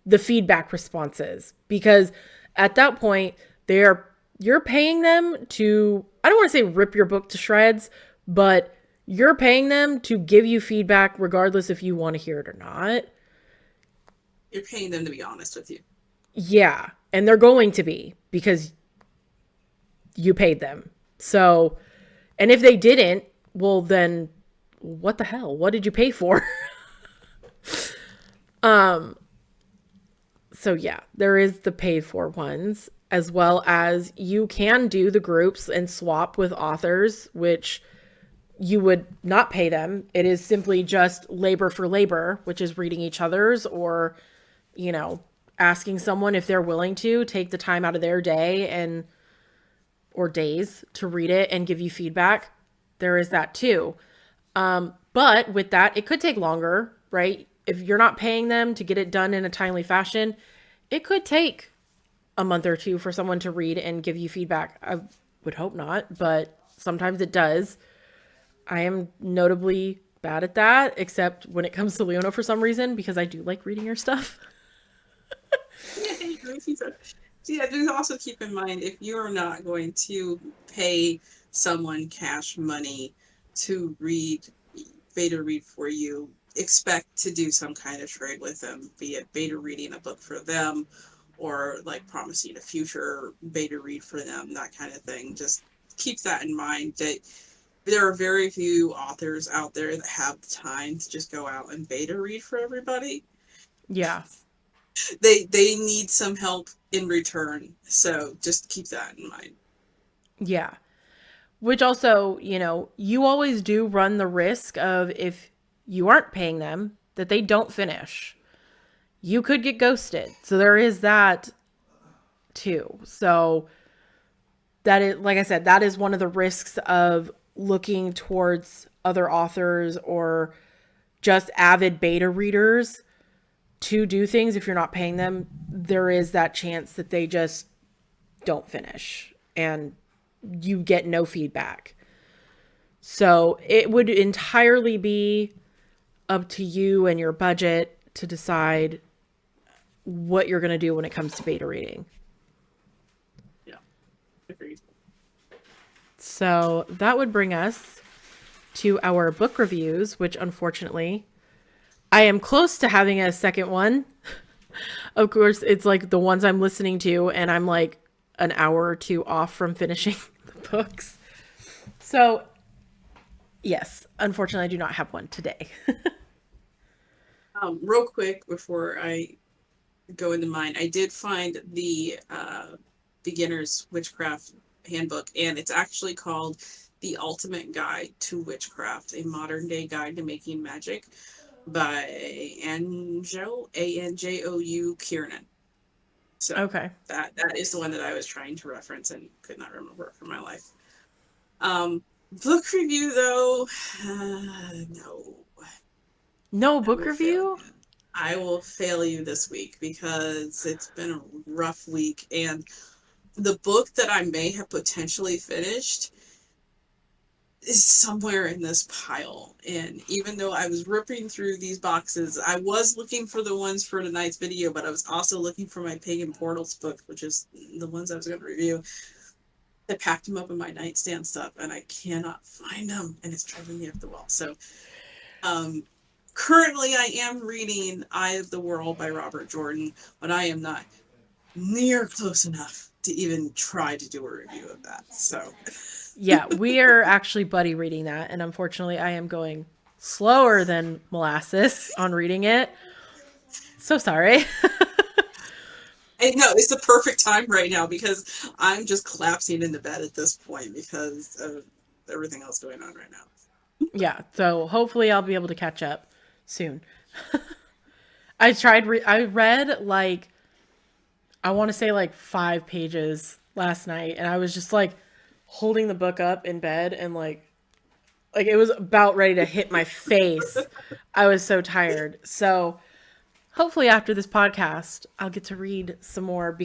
the feedback responses because at that point you're paying them to, I don't want to say rip your book to shreds, but you're paying them to give you feedback regardless if you want to hear it or not. You're paying them to be honest with you. Yeah, and they're going to be because you paid them. So, and if they didn't, well then what the hell? What did you pay for? So yeah, there is the pay for ones, as well as you can do the groups and swap with authors, which you would not pay them. It is simply just labor for labor, which is reading each other's or, you know, asking someone if they're willing to take the time out of their day and or days to read it and give you feedback. There is that too. But with that, it could take longer, right? If you're not paying them to get it done in a timely fashion, it could take a month or two for someone to read and give you feedback. I would hope not, but sometimes it does. I am notably bad at that, except when it comes to Leona for some reason, because I do like reading her stuff. Yeah, do also keep in mind if you're not going to pay someone cash money to read beta read for you, expect to do some kind of trade with them, be it beta reading a book for them or like promising a future beta read for them, that kind of thing. Just keep that in mind that there are very few authors out there that have the time to just go out and beta read for everybody. Yeah. They need some help in return. So just keep that in mind. Yeah. Which also, you always do run the risk of, if you aren't paying them, that they don't finish. You could get ghosted. So there is that too. So that is, like I said, that is one of the risks of looking towards other authors or just avid beta readers to do things. If you're not paying them, there is that chance that they just don't finish and you get no feedback. So it would entirely be up to you and your budget to decide what you're going to do when it comes to beta reading. Yeah, agreed. So that would bring us to our book reviews, which unfortunately I am close to having a second one. Of course, it's like the ones I'm listening to, and I'm like an hour or two off from finishing the books. So, yes, unfortunately, I do not have one today. Real quick before I go into mine, I did find the beginner's witchcraft handbook, and it's actually called The Ultimate Guide to Witchcraft, a modern day guide to making magic by Anjou Kiernan. So Okay. that is the one that I was trying to reference and could not remember it for my life. Book review though, no. No book review? I will fail you this week because it's been a rough week, and the book that I may have potentially finished is somewhere in this pile. And even though I was ripping through these boxes, I was looking for the ones for tonight's video, but I was also looking for my Pagan Portals book, which is the ones I was going to review. I packed them up in my nightstand stuff, and I cannot find them, and it's driving me up the wall. So, currently I am reading Eye of the World by Robert Jordan, but I am not near close enough to even try to do a review of that. So, Yeah, we are actually buddy reading that, and unfortunately, I am going slower than molasses on reading it. So sorry. I know it's the perfect time right now because I'm just collapsing into bed at this point because of everything else going on right now. Yeah, so hopefully I'll be able to catch up soon. I read like, I want to say like 5 pages last night, and I was just like holding the book up in bed and like it was about ready to hit my face. I was so tired. So hopefully after this podcast, I'll get to read some more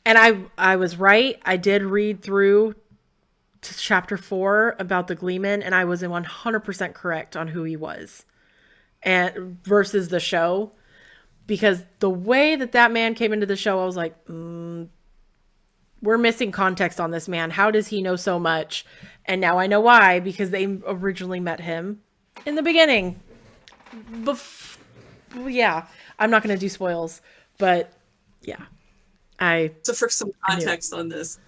and I was right. I did read through to chapter 4 about the Gleeman, and I was 100% correct on who he was, and versus the show, because the way that man came into the show, I was like, we're missing context on this man. How does he know so much? And now I know why, because they originally met him in the beginning. Yeah, I'm not going to do spoils, but yeah. So for some context on this,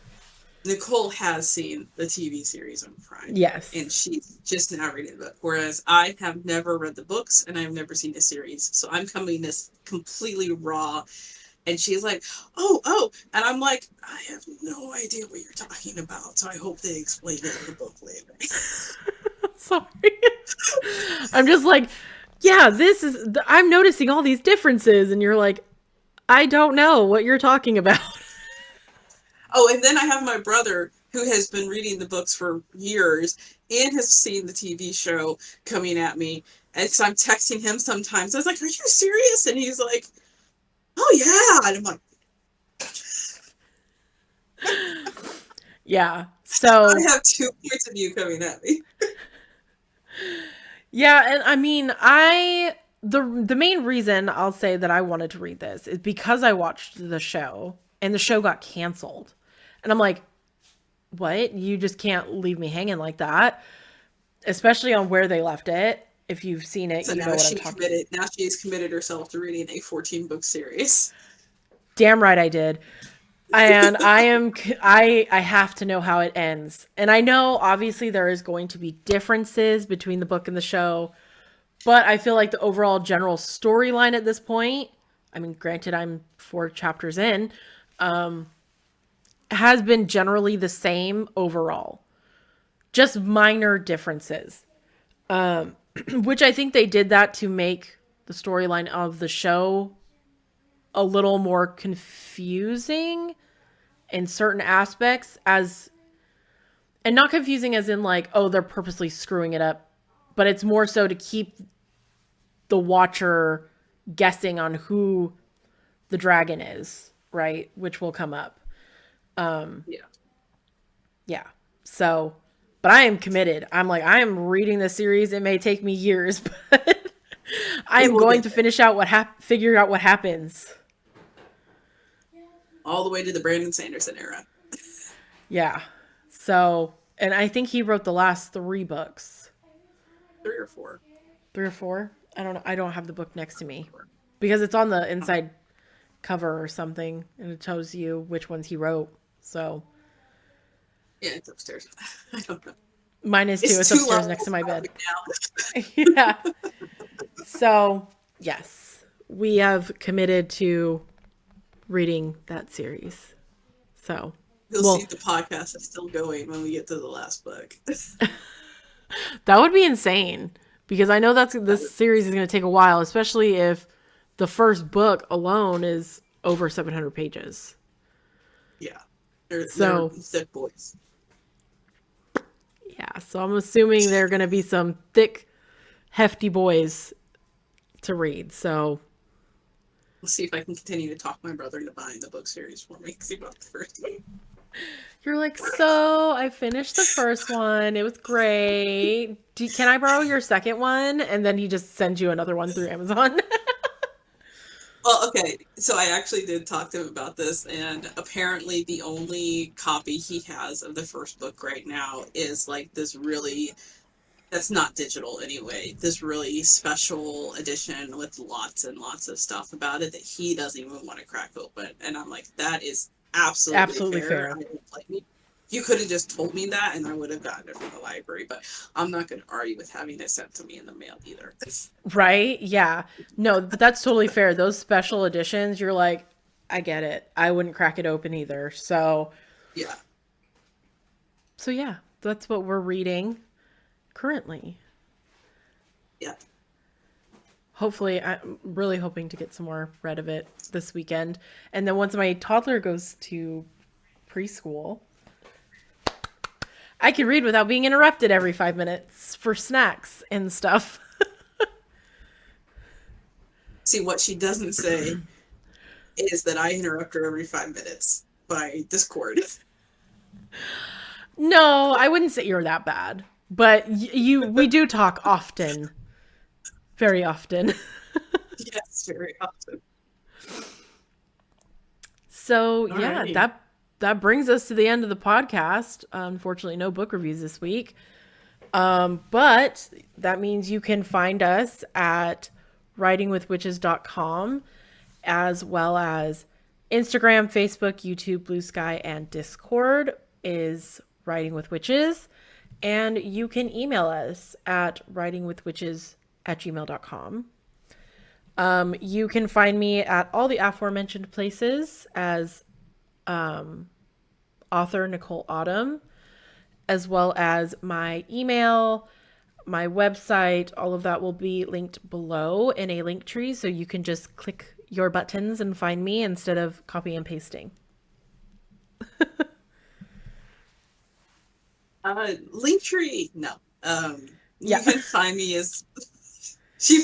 Nicole has seen the TV series on Prime. Yes. And she's just now reading the book. Whereas I have never read the books and I've never seen the series. So I'm coming this completely raw. And she's like, oh. And I'm like, I have no idea what you're talking about. So I hope they explain it in the book later. Sorry. I'm just like, yeah, I'm noticing all these differences. And you're like, I don't know what you're talking about. Oh, and then I have my brother who has been reading the books for years and has seen the TV show coming at me. And so I'm texting him sometimes. I was like, are you serious? And he's like, oh, yeah. And I'm like, yeah. So I have 2 points of view coming at me. Yeah, and I mean, the main reason I'll say that I wanted to read this is because I watched the show and the show got canceled. And I'm like, what? You just can't leave me hanging like that. especially on where they left it. If you've seen it, So you now know what I'm she talking about. committed. Now she's committed herself to reading a 14-book series. Damn right I did. And I have to know how it ends. And I know obviously there is going to be differences between the book and the show, but I feel like the overall general storyline at this point, I mean, granted I'm 4 chapters in, has been generally the same overall. Just minor differences. Which I think they did that to make the storyline of the show a little more confusing in certain aspects, as and not confusing as in like, oh, they're purposely screwing it up, but it's more so to keep the watcher guessing on who the dragon is, right? Which will come up. Yeah. Yeah. So, but I am committed. I'm like, I am reading this series. It may take me years, but I We am will going get to there. finish out figure out what happens. All the way to the Brandon Sanderson era. Yeah. So, and I think he wrote the last 3 books. 3 or 4. 3 or 4? I don't know. I don't have the book next to me because it's on the inside cover or something and it tells you which ones he wrote. So, Yeah, it's upstairs. I don't know. mine is too. It's It's two upstairs next to levels my above bed. me now. Yeah. So, yes, we have committed to reading that series. So, You'll see well, the podcast is still going when we get to the last book. that would be insane because I know this series is going to take a while, especially if the first book alone is over 700 pages. Yeah, they're So, thick boys. yeah, so I'm assuming they're going to be some thick, hefty boys to read. So, We'll see if I can continue to talk my brother into buying the book series for me because he bought the first one. you're like, so I finished the first one. It was great. Can I borrow your second one? And then he just sends you another one through Amazon. Well, okay, so I actually did talk to him about this, and apparently the only copy he has of the first book right now is like this really, that's not digital anyway, this really special edition with lots and lots of stuff about it that he doesn't even want to crack open. And I'm like, that is absolutely Absolutely fair. fair. Like, you could have just told me that and I would have gotten it from the library, but I'm not going to argue with having it sent to me in the mail either. Right? Yeah. No, but that's totally fair. Those special editions, you're like, I get it. I wouldn't crack it open either. Yeah. So yeah, that's what we're reading currently. Yeah. Hopefully, I'm really hoping to get some more read of it this weekend. And then once my toddler goes to preschool, I can read without being interrupted every 5 minutes for snacks and stuff. See, what she doesn't say is that I interrupt her every 5 minutes by Discord. No, I wouldn't say you're that bad, but we do talk often, very often. Yes, very often. So yeah, Alrighty. that brings us to the end of the podcast. Unfortunately, no book reviews this week. But that means you can find us at writingwithwitches.com as well as Instagram, Facebook, YouTube, Blue Sky, and Discord is Writing with Witches. And you can email us at writingwithwitches@gmail.com. You can find me at all the aforementioned places as author Nicole Autumn, as well as my email, my website. All of that will be linked below in a link tree, so you can just click your buttons and find me instead of copy and pasting. Linktree. No. You Yeah. can find me as she.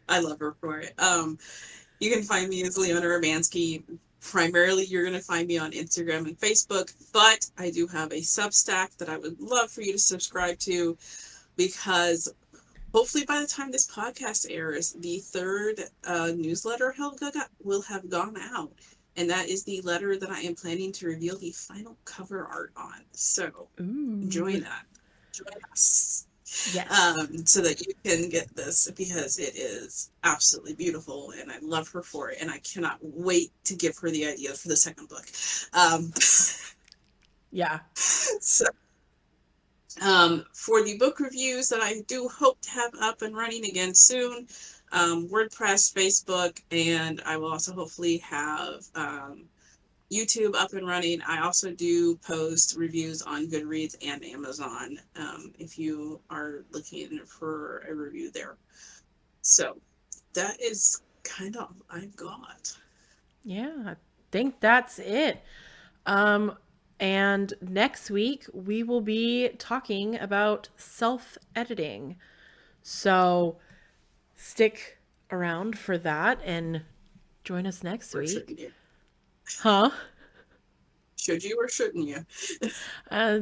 I love her for it. You can find me as Leona Romansky. Primarily, you're going to find me on Instagram and Facebook, but I do have a Substack that I would love for you to subscribe to because hopefully by the time this podcast airs, the third newsletter Helga will have gone out. And that is the letter that I am planning to reveal the final cover art on. So Ooh. join that. join us Yes. so that you can get this because it is absolutely beautiful and I love her for it and I cannot wait to give her the idea for the second book. Um, Yeah. so for the book reviews that I do hope to have up and running again soon, WordPress, Facebook, and I will also hopefully have YouTube up and running. I also do post reviews on Goodreads and Amazon if you are looking for a review there. So that is kind of all I've got. Yeah, I think that's it. Um, and next week we will be talking about self editing. So stick around for that and join us next Or shouldn't week. you? Huh? Should you or shouldn't you? Uh,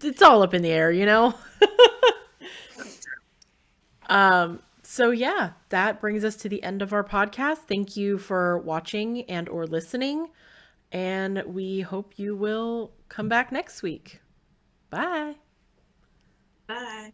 it's all up in the air, you know? So yeah, that brings us to the end of our podcast. Thank you for watching and or listening, and we hope you will come back next week. Bye. Bye.